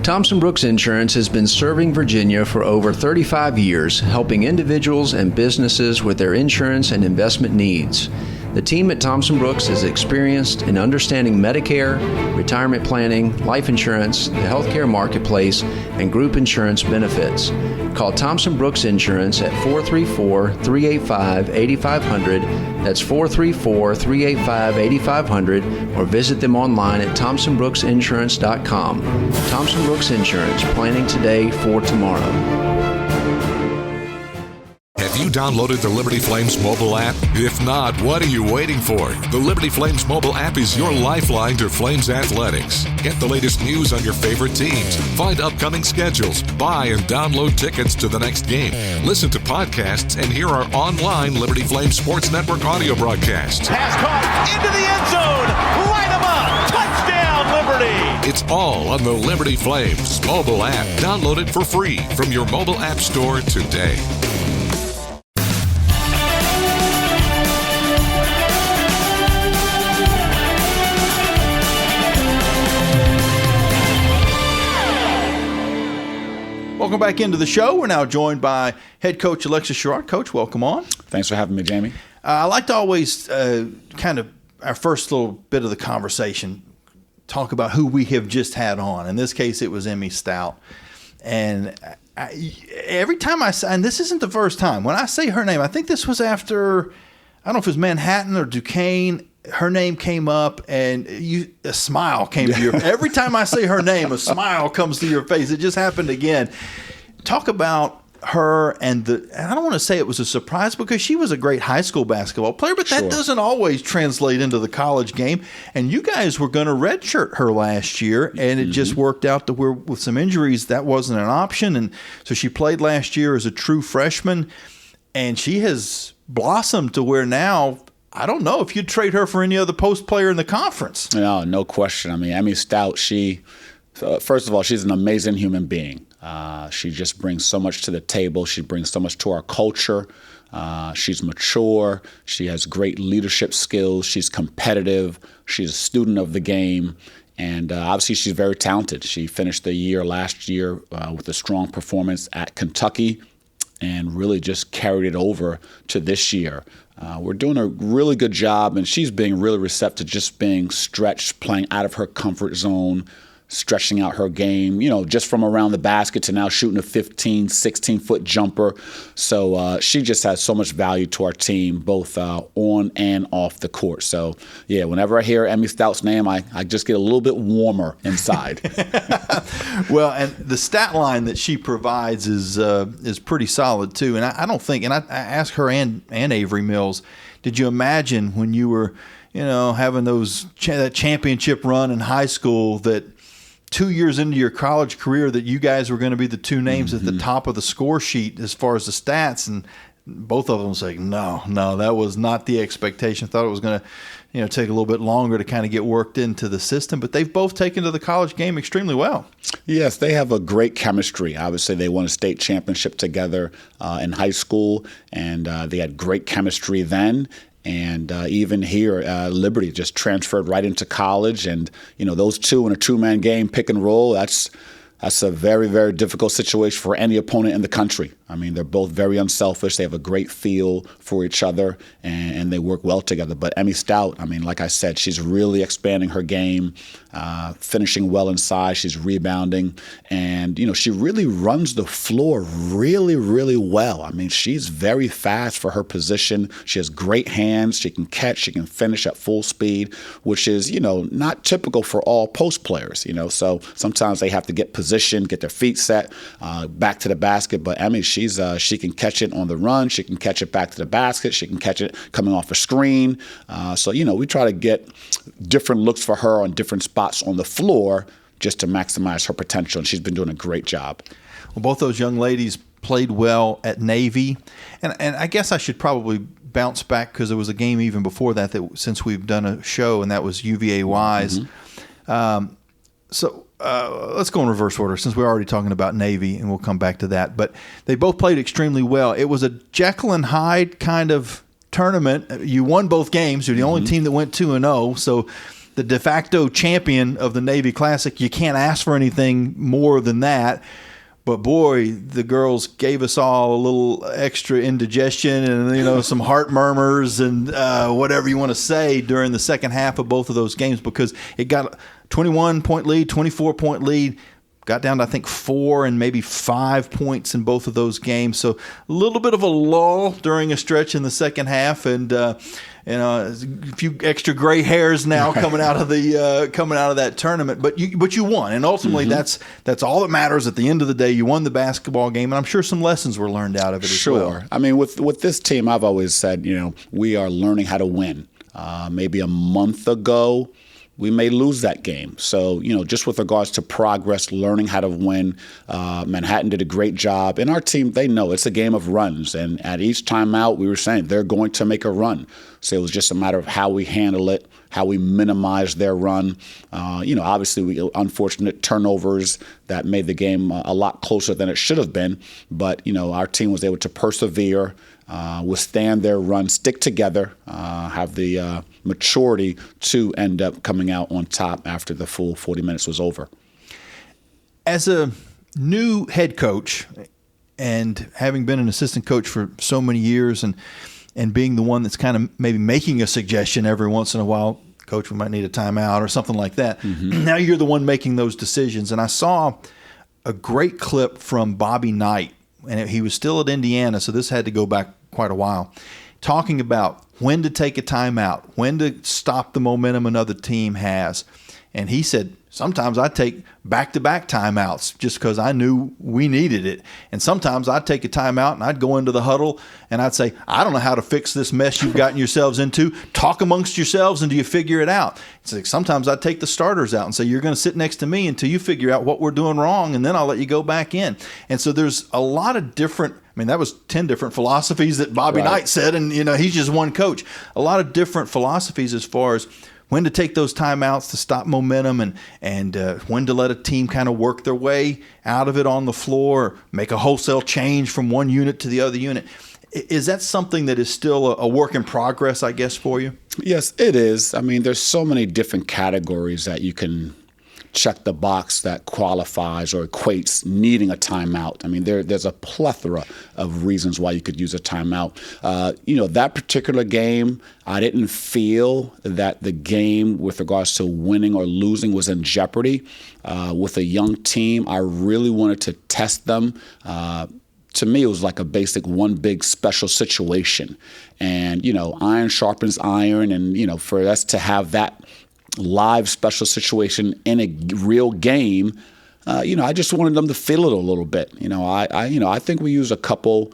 Thompson Brooks Insurance has been serving Virginia for over 35 years, helping individuals and businesses with their insurance and investment needs. The team at Thompson Brooks is experienced in understanding Medicare, retirement planning, life insurance, the healthcare marketplace, and group insurance benefits. Call Thompson Brooks Insurance at 434-385-8500. That's 434-385-8500, or visit them online at thompsonbrooksinsurance.com. Thompson Brooks Insurance, planning today for tomorrow. Have you downloaded the Liberty Flames mobile app? If not, what are you waiting for? The Liberty Flames mobile app is your lifeline to Flames athletics. Get the latest news on your favorite teams, find upcoming schedules, buy and download tickets to the next game, listen to podcasts, and hear our online Liberty Flames Sports Network audio broadcasts. Pass caught into the end zone. Light 'em up. Touchdown, Liberty. It's all on the Liberty Flames mobile app. Download it for free from your mobile app store today. Welcome back into the show. We're now joined by head coach Alexis Sherard. Coach, welcome on. Thanks for having me, Jamie. I like to always kind of our first little bit of the conversation talk about who we have just had on. In this case, it was Emmy Stout. And every time and this isn't the first time, when I say her name, I think this was after, I don't know if it was Manhattan or Duquesne, her name came up and a smile came to your face. Every time I say her name, a smile comes to your face. It just happened again. Talk about her and I don't want to say it was a surprise because she was a great high school basketball player, but that doesn't always translate into the college game. And you guys were going to redshirt her last year, and it just worked out to where with some injuries that wasn't an option. And so she played last year as a true freshman, and she has blossomed to where now I don't know if you'd trade her for any other post player in the conference. No question. I mean, Emmy Stout, first of all, she's an amazing human being. She just brings so much to the table. She brings so much to our culture. She's mature. She has great leadership skills. She's competitive. She's a student of the game. And obviously, she's very talented. She finished the year last year with a strong performance at Kentucky and really just carried it over to this year. We're doing a really good job, and she's being really receptive, just being stretched, playing out of her comfort zone, stretching out her game, just from around the basket to now shooting a 15, 16-foot jumper. So she just has so much value to our team, both on and off the court. So, yeah, whenever I hear Emmy Stout's name, I just get a little bit warmer inside. Well, and the stat line that she provides is pretty solid, too. And I don't think, and I asked her and Avery Mills, did you imagine when you were, having that championship run in high school that 2 years into your college career that you guys were going to be the two names at the top of the score sheet as far as the stats? And both of them say, no, that was not the expectation. Thought it was going to, take a little bit longer to kind of get worked into the system. But they've both taken to the college game extremely well. Yes, they have a great chemistry. Obviously, they won a state championship together in high school, and they had great chemistry then. And even here, Liberty just transferred right into college. And, those two in a two-man game, pick and roll, that's a very, very difficult situation for any opponent in the country. I mean, they're both very unselfish. They have a great feel for each other, and they work well together. But Emmy Stout, I mean, like I said, she's really expanding her game, finishing well inside. She's rebounding. And, she really runs the floor really, really well. I mean, she's very fast for her position. She has great hands. She can catch. She can finish at full speed, which is, not typical for all post players, So sometimes they have to get position, get their feet set, back to the basket. But Emmy, she can catch it on the run. She can catch it back to the basket. She can catch it coming off a screen. So we try to get different looks for her on different spots on the floor just to maximize her potential. And she's been doing a great job. Well, both those young ladies played well at Navy. And I guess I should probably bounce back because there was a game even before that since we've done a show, and that was UVA Wise. So let's go in reverse order since we're already talking about Navy, and we'll come back to that. But they both played extremely well. It was a Jekyll and Hyde kind of tournament. You won both games. You're the only team that went 2-0. So the de facto champion of the Navy Classic, you can't ask for anything more than that. But boy, the girls gave us all a little extra indigestion and, some heart murmurs and whatever you want to say during the second half of both of those games, because it got a 21-point lead, 24-point lead, got down to, I think, 4 and maybe 5 points in both of those games. So a little bit of a lull during a stretch in the second half, and a few extra gray hairs now coming out of that tournament. But you won, and ultimately that's all that matters. At the end of the day, you won the basketball game, and I'm sure some lessons were learned out of it as well. Sure. I mean, with this team, I've always said, we are learning how to win. Maybe a month ago, we may lose that game. So, just with regards to progress, learning how to win, Manhattan did a great job. And our team, they know it's a game of runs. And at each timeout, we were saying they're going to make a run. So it was just a matter of how we handle it, how we minimize their run. Obviously, we unfortunate turnovers that made the game a lot closer than it should have been. But, our team was able to persevere, withstand their run, stick together, have the maturity to end up coming out on top after the full 40 minutes was over. As a new head coach, and having been an assistant coach for so many years, and being the one that's kind of maybe making a suggestion every once in a while, Coach, we might need a timeout or something like that. Now you're the one making those decisions. And I saw a great clip from Bobby Knight, and he was still at Indiana, so this had to go back quite a while, talking about when to take a timeout, when to stop the momentum another team has. And he said, sometimes I take back-to-back timeouts just because I knew we needed it. And sometimes I'd take a timeout and I'd go into the huddle and I'd say, I don't know how to fix this mess you've gotten yourselves into. Talk amongst yourselves until you figure it out. It's like sometimes I'd take the starters out and say, you're going to sit next to me until you figure out what we're doing wrong, and then I'll let you go back in. And so there's a lot of different, that was 10 different philosophies that Bobby Knight said, and he's just one coach. A lot of different philosophies as far as when to take those timeouts to stop momentum, and when to let a team kind of work their way out of it on the floor, make a wholesale change from one unit to the other unit. Is that something that is still a work in progress, I guess, for you? Yes, it is. There's so many different categories that you can check the box that qualifies or equates needing a timeout. There's a plethora of reasons why you could use a timeout. That particular game, I didn't feel that the game with regards to winning or losing was in jeopardy. With a young team, I really wanted to test them. To me, it was like a basic one big special situation. And, iron sharpens iron. And, for us to have that live special situation in a real game, I just wanted them to feel it a little bit. I think we used a couple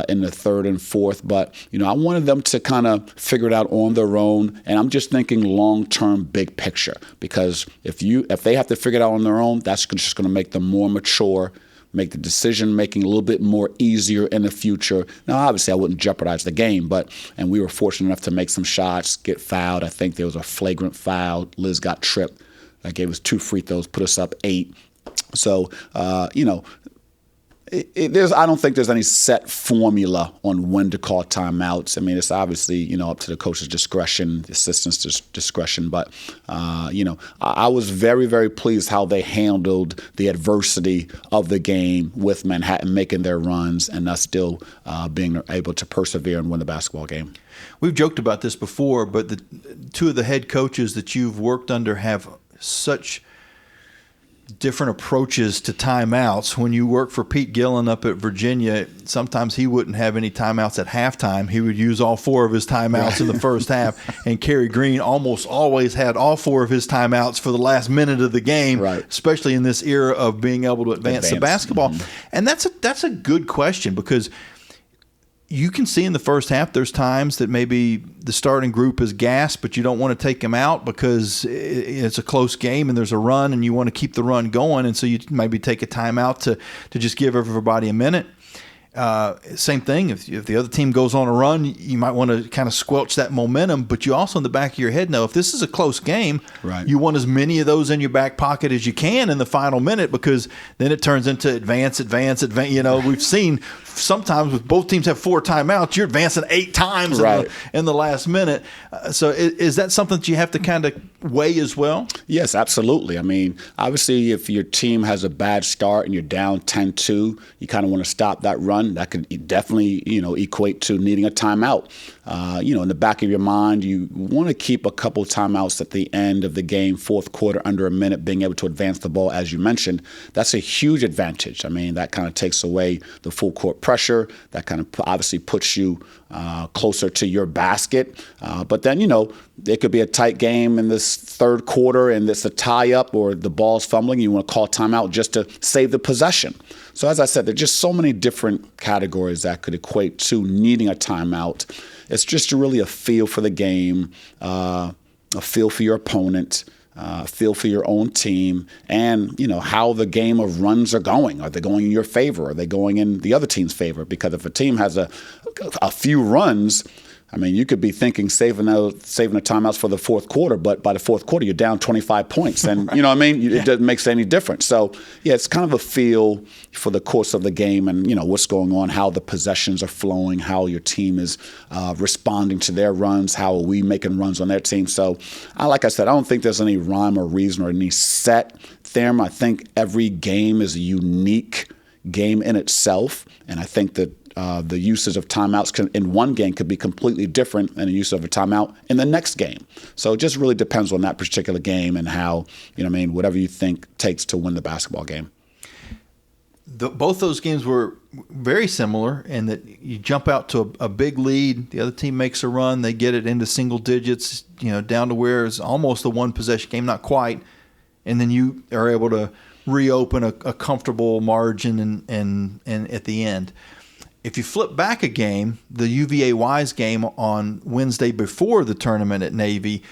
in the third and fourth, but I wanted them to kind of figure it out on their own. And I'm just thinking long-term, big picture, because if they have to figure it out on their own, that's just going to make them more mature, make the decision-making a little bit more easier in the future. Now, obviously, I wouldn't jeopardize the game, and we were fortunate enough to make some shots, get fouled. I think there was a flagrant foul. Liz got tripped. That gave us 2 free throws, put us up 8. So, I don't think there's any set formula on when to call timeouts. It's obviously, up to the coach's discretion, the assistant's discretion. But, I was very, very pleased how they handled the adversity of the game with Manhattan making their runs and us still being able to persevere and win the basketball game. We've joked about this before, but the 2 of the head coaches that you've worked under have such different approaches to timeouts. When you work for Pete Gillen up at Virginia, sometimes he wouldn't have any timeouts at halftime. He would use all 4 of his timeouts in the first half. And Kerry Green almost always had all 4 of his timeouts for the last minute of the game, especially in this era of being able to advance the basketball. And that's a good question, because you can see in the first half there's times that maybe the starting group is gassed, but you don't want to take them out because it's a close game and there's a run and you want to keep the run going. And so you maybe take a timeout to just give everybody a minute. Same thing. If the other team goes on a run, you might want to kind of squelch that momentum. But you also in the back of your head know if this is a close game, right, you want as many of those in your back pocket as you can in the final minute, because then it turns into advance. We've seen sometimes with both teams have 4 timeouts, you're advancing 8 times right, in the last minute. So is that something that you have to kind of weigh as well? Yes, absolutely. I mean, obviously, if your team has a bad start and you're down 10-2, you kind of want to stop that run. That could definitely, equate to needing a timeout. In the back of your mind, you want to keep a couple timeouts at the end of the game, fourth quarter, under a minute, being able to advance the ball, as you mentioned. That's a huge advantage. I mean, that kind of takes away the full court pressure. That kind of obviously puts you closer to your basket. But then, it could be a tight game in this third quarter and it's a tie-up or the ball's fumbling. You want to call timeout just to save the possession. So as I said, there's just so many different categories that could equate to needing a timeout. It's just really a feel for the game, a feel for your opponent, feel for your own team, and how the game of runs are going. Are they going in your favor? Are they going in the other team's favor? Because if a team has a few runs, I mean, you could be thinking saving the timeouts for the fourth quarter, but by the fourth quarter, you're down 25 points. And, it doesn't make any difference. So, yeah, it's kind of a feel for the course of the game and, what's going on, how the possessions are flowing, how your team is responding to their runs, how are we making runs on their team. So, like I said, I don't think there's any rhyme or reason or any set theorem. I think every game is a unique game in itself. And I think that the uses of timeouts in one game could be completely different than the use of a timeout in the next game. So it just really depends on that particular game and how, whatever you think takes to win the basketball game. Both those games were very similar in that you jump out to a big lead, the other team makes a run, they get it into single digits, down to where it's almost a one-possession game, not quite, and then you are able to reopen a comfortable margin and at the end. If you flip back a game, the UVA-Wise game on Wednesday before the tournament at Navy,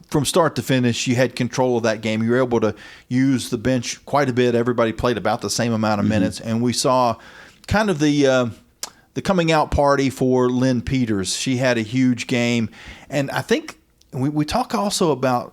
from start to finish, you had control of that game. You were able to use the bench quite a bit. Everybody played about the same amount of minutes, and we saw kind of the coming out party for Lynn Peters. She had a huge game, and I think we talk also about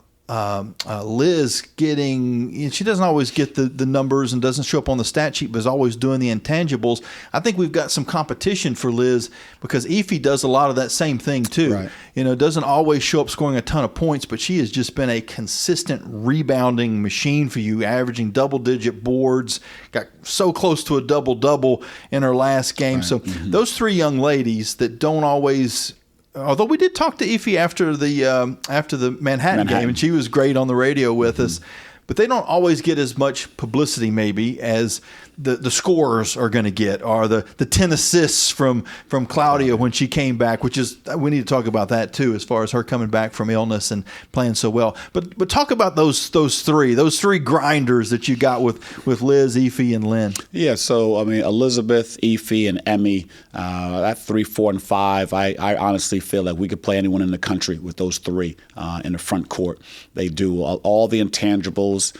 Liz getting, she doesn't always get the numbers and doesn't show up on the stat sheet, but is always doing the intangibles. I think we've got some competition for Liz because Efi does a lot of that same thing too. Right. Doesn't always show up scoring a ton of points, but she has just been a consistent rebounding machine for you, averaging double-digit boards, got so close to a double-double in her last game. Right. So those 3 young ladies that don't always... Although we did talk to Efi after the Manhattan game, and she was great on the radio with us, but they don't always get as much publicity maybe as the scorers are going to get, or the 10 assists from Claudia when she came back, which is, we need to talk about that too, as far as her coming back from illness and playing so well. But talk about those three grinders that you got with Liz, Efi, and Lynn. Yeah, so Elizabeth, Efi, and Emmy, that 3, 4, and 5. I honestly feel like we could play anyone in the country with those 3 in the front court. They do all the intangibles.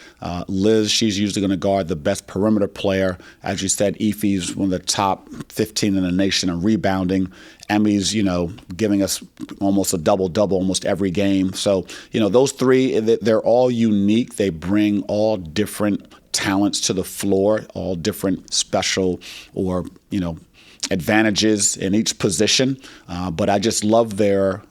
Liz, she's usually going to guard the best perimeter player. As you said, Efi's one of the top 15 in the nation in rebounding. Emmy's, giving us almost a double-double almost every game. So, those 3, they're all unique. They bring all different talents to the floor, all different special or, advantages in each position. But I just love their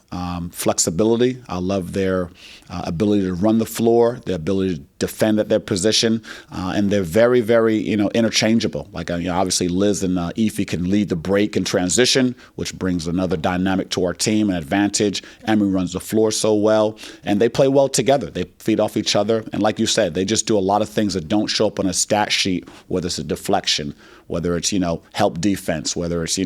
flexibility. I love their ability to run the floor, their ability to defend at their position, and they're very, very, interchangeable. Like, obviously Liz and Efi can lead the break and transition, which brings another dynamic to our team, an advantage. Emmy runs the floor so well, and they play well together. They feed off each other, and like you said, they just do a lot of things that don't show up on a stat sheet, whether it's a deflection, whether it's, help defense, whether it's,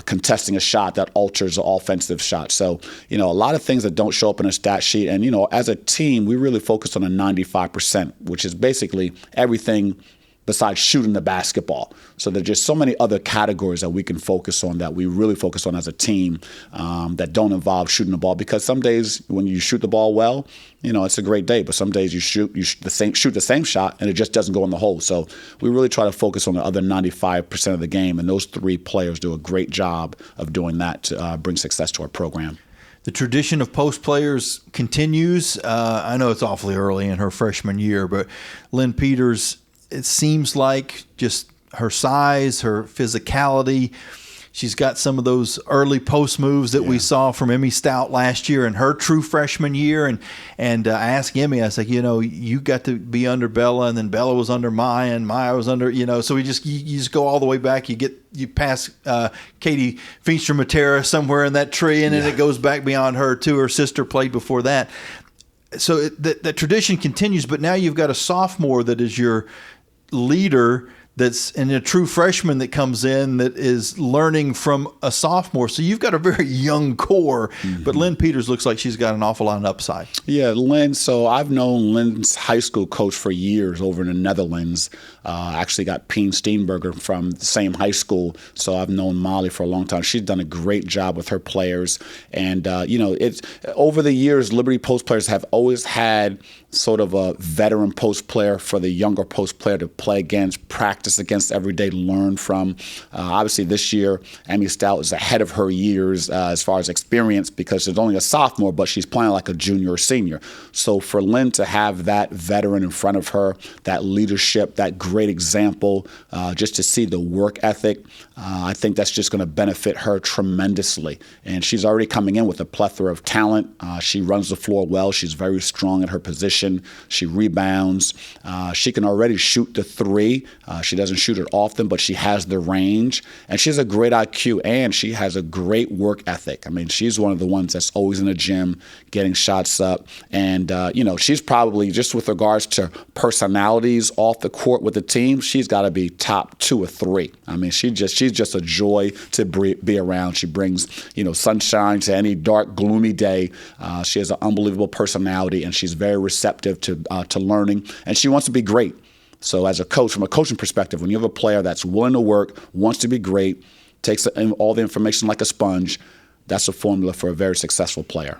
contesting a shot that alters the offensive shot. So, a lot of things that don't show up in a stat sheet. And, as a team, we really focus on a 95%, which is basically everything besides shooting the basketball. So there's just so many other categories that we can focus on, that we really focus on as a team, that don't involve shooting the ball. Because some days when you shoot the ball well, it's a great day. But some days you shoot the same shot and it just doesn't go in the hole. So we really try to focus on the other 95% of the game, and those three players do a great job of doing that to bring success to our program. The tradition of post players continues. I know it's awfully early in her freshman year, but Lynn Peters, it seems like just her size, her physicality, she's got some of those early post moves that we saw from Emmy Stout last year in her true freshman year. And I asked Emmy, I said, you got to be under Bella, and then Bella was under Maya, and Maya was under, so you just go all the way back. You pass Katie Feenstra-Matera somewhere in that tree, and then it goes back beyond her too. Her sister played before that. So that tradition continues, but now you've got a sophomore that is your leader, that's in a true freshman that comes in that is learning from a sophomore. So you've got a very young core, but Lynn Peters looks like she's got an awful lot of upside. Yeah, Lynn. So I've known Lynn's high school coach for years over in the Netherlands. Actually got Pien Steenberger from the same high school. So I've known Molly for a long time. She's done a great job with her players. And, it's over the years, Liberty post players have always had sort of a veteran post player for the younger post player to play against, practice against every day, learn from. Obviously, this year, Emmy Stout is ahead of her years as far as experience, because she's only a sophomore, but she's playing like a junior or senior. So for Lynn to have that veteran in front of her, that leadership, that great example, just to see the work ethic, I think that's just going to benefit her tremendously. And she's already coming in with a plethora of talent. She runs the floor well. She's very strong at her position. She rebounds. She can already shoot the three. She doesn't shoot it often, but she has the range. And she has a great IQ, and she has a great work ethic. I mean, she's one of the ones that's always in the gym getting shots up. And, she's probably, just with regards to personalities off the court with the team, she's got to be top 2 or 3. I mean, she's just a joy to be around. She brings, sunshine to any dark, gloomy day. She has an unbelievable personality, and she's very receptive to learning, and she wants to be great. So as a coach, from a coaching perspective, when you have a player that's willing to work, wants to be great, takes all the information like a sponge, that's a formula for a very successful player.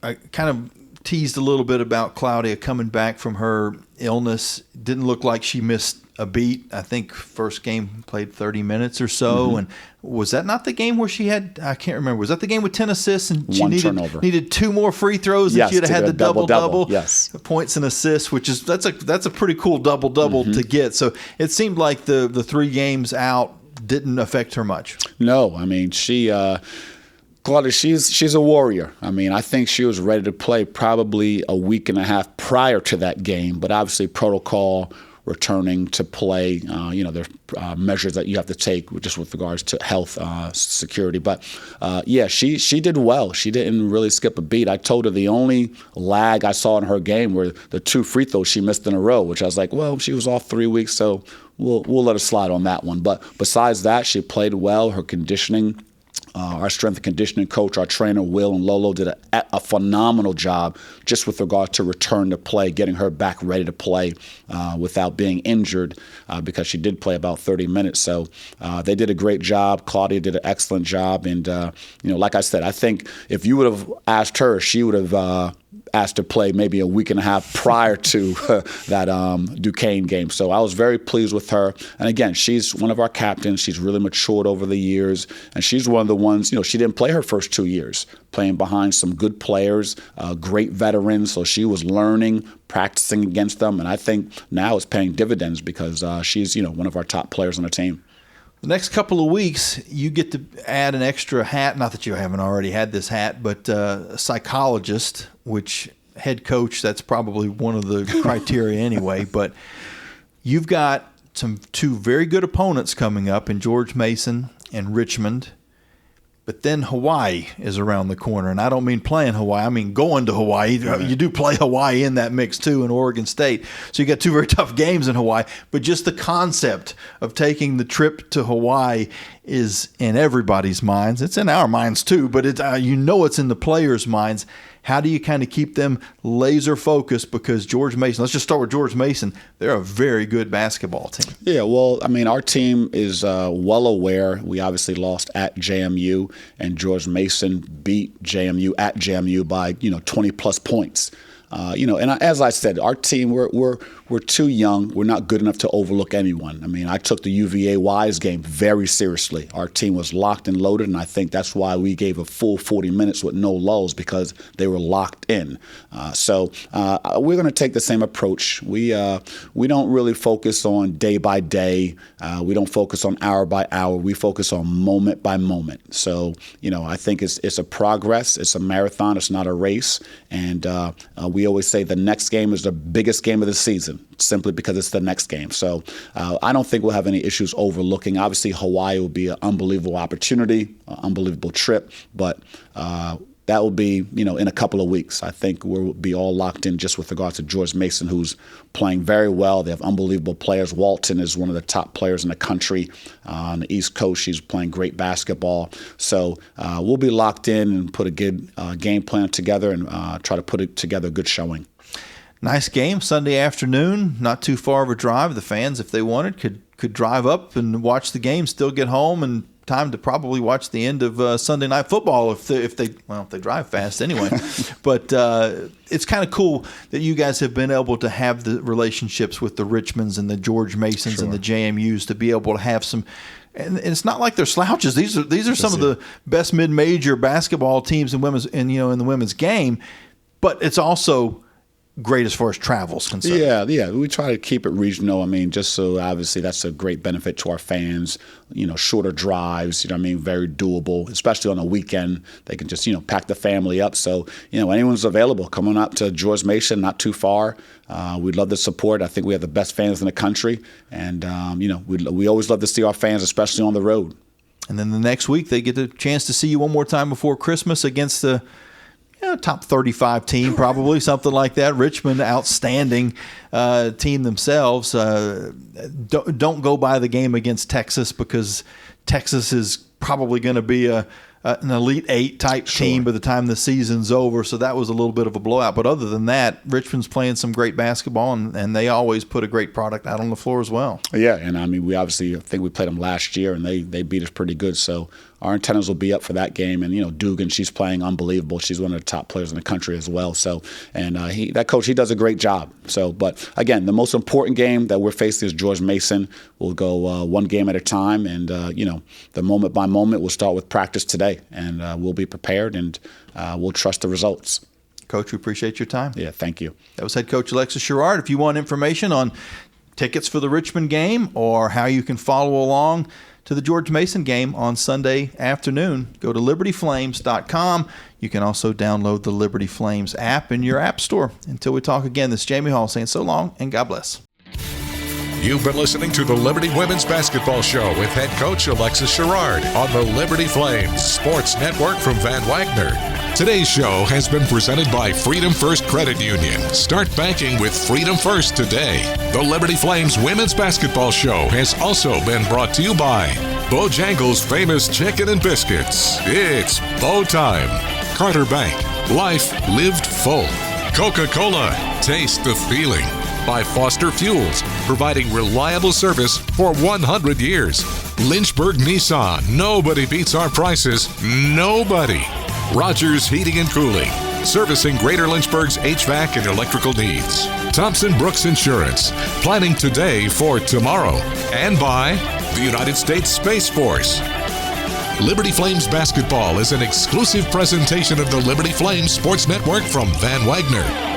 I kind of teased a little bit about Claudia coming back from her illness. Didn't look like she missed a beat. I think first game played 30 minutes or so. And was that not the game where she had, I can't remember, was that the game with 10 assists and she needed 2 more free throws and she'd have had the double-double? Yes. Points and assists, which is, that's a pretty cool double-double to get. So it seemed like the 3 games out didn't affect her much. No, I mean, Claudia, she's a warrior. I mean, I think she was ready to play probably a week and a half prior to that game, but obviously protocol, returning to play, there are measures that you have to take just with regards to health, security. But, she did well. She didn't really skip a beat. I told her the only lag I saw in her game were the 2 free throws she missed in a row, which I was like, well, she was off 3 weeks, so we'll let her slide on that one. But besides that, she played well. Her conditioning, our strength and conditioning coach, our trainer, Will and Lolo, did a phenomenal job just with regard to return to play, getting her back ready to play without being injured, because she did play about 30 minutes. So they did a great job. Claudia did an excellent job. And, like I said, I think if you would have asked her, she would have asked to play maybe a week and a half prior to that Duquesne game. So I was very pleased with her. And again, she's one of our captains. She's really matured over the years. And she's one of the ones, she didn't play her first 2 years, playing behind some good players, great veterans. So she was learning, practicing against them. And I think now it's paying dividends because she's, one of our top players on the team. The next couple of weeks, you get to add an extra hat. Not that you haven't already had this hat, but a psychologist, which head coach, that's probably one of the criteria anyway. But you've got 2 very good opponents coming up in George Mason and Richmond. But then Hawaii is around the corner. And I don't mean playing Hawaii. I mean going to Hawaii. Right. You do play Hawaii in that mix, too, in Oregon State. So you got 2 very tough games in Hawaii. But just the concept of taking the trip to Hawaii is in everybody's minds. It's in our minds, too. But it's in the players' minds. how do you kind of keep them laser focused? Because George Mason, let's just start with George Mason. They're a very good basketball team. Yeah, well, I mean, our team is well aware. We obviously lost at JMU, and George Mason beat JMU at JMU by 20-plus points. And as I said, our team, we're too young. We're not good enough to overlook anyone. I mean, I took the UVA Wise game very seriously. Our team was locked and loaded, and I think that's why we gave a full 40 minutes with no lulls, because they were locked in. So we're going to take the same approach. We don't really focus on day by day. We don't focus on hour by hour. We focus on moment by moment. So, I think it's a progress. It's a marathon. It's not a race. And we always say the next game is the biggest game of the season, simply because it's the next game. So I don't think we'll have any issues overlooking. Obviously, Hawaii will be an unbelievable opportunity, an unbelievable trip, but that will be, in a couple of weeks. I think we'll be all locked in just with regards to George Mason, who's playing very well. They have unbelievable players. Walton is one of the top players in the country. On the East Coast, she's playing great basketball. So we'll be locked in and put a good game plan together and try to put together a good showing. Nice game Sunday afternoon. Not too far of a drive. The fans, if they wanted, could drive up and watch the game, still get home, and time to probably watch the end of Sunday Night Football if they drive fast anyway. But it's kind of cool that you guys have been able to have the relationships with the Richmonds and the George Masons and the JMUs to be able to have some. And it's not like they're slouches. These are some of the best mid-major basketball teams in in the women's game. But it's also great as far as travel's concerned. Yeah. We try to keep it regional. I mean, just so obviously that's a great benefit to our fans. Shorter drives, very doable, especially on a weekend. They can just, pack the family up. So, anyone's available coming up to George Mason, not too far. We'd love the support. I think we have the best fans in the country. And, we always love to see our fans, especially on the road. And then the next week, they get the chance to see you one more time before Christmas against the top 35 team, probably something like that. Richmond, outstanding team themselves. Don't go by the game against Texas, because Texas is probably going to be an Elite Eight type team by the time the season's over. So that was a little bit of a blowout. But other than that, Richmond's playing some great basketball, and they always put a great product out on the floor as well. Yeah, and I mean, I think we played them last year, and they beat us pretty good. So our antennas will be up for that game. And, Dugan, she's playing unbelievable. She's one of the top players in the country as well. So, and that coach, he does a great job. So, but again, the most important game that we're facing is George Mason. We'll go one game at a time. And, the moment by moment, we'll start with practice today. And we'll be prepared, and we'll trust the results. Coach, we appreciate your time. Yeah, thank you. That was head coach Alexis Sherard. If you want information on tickets for the Richmond game or how you can follow along to the George Mason game on Sunday afternoon, go to libertyflames.com. You can also download the Liberty Flames app in your app store. Until we talk again, this is Jamie Hall saying so long and God bless. You've been listening to the Liberty Women's Basketball Show with head coach Alexis Sherard on the Liberty Flames Sports Network from Van Wagner. Today's show has been presented by Freedom First Credit Union. Start banking with Freedom First today. The Liberty Flames Women's Basketball Show has also been brought to you by Bojangles' famous chicken and biscuits. It's Bo time. Carter Bank. Life lived full. Coca-Cola. Taste the feeling. By Foster Fuels, providing reliable service for 100 years. Lynchburg Nissan, nobody beats our prices, nobody. Rogers Heating and Cooling, servicing Greater Lynchburg's HVAC and electrical needs. Thompson Brooks Insurance, planning today for tomorrow. And by the United States Space Force. Liberty Flames Basketball is an exclusive presentation of the Liberty Flames Sports Network from Van Wagner.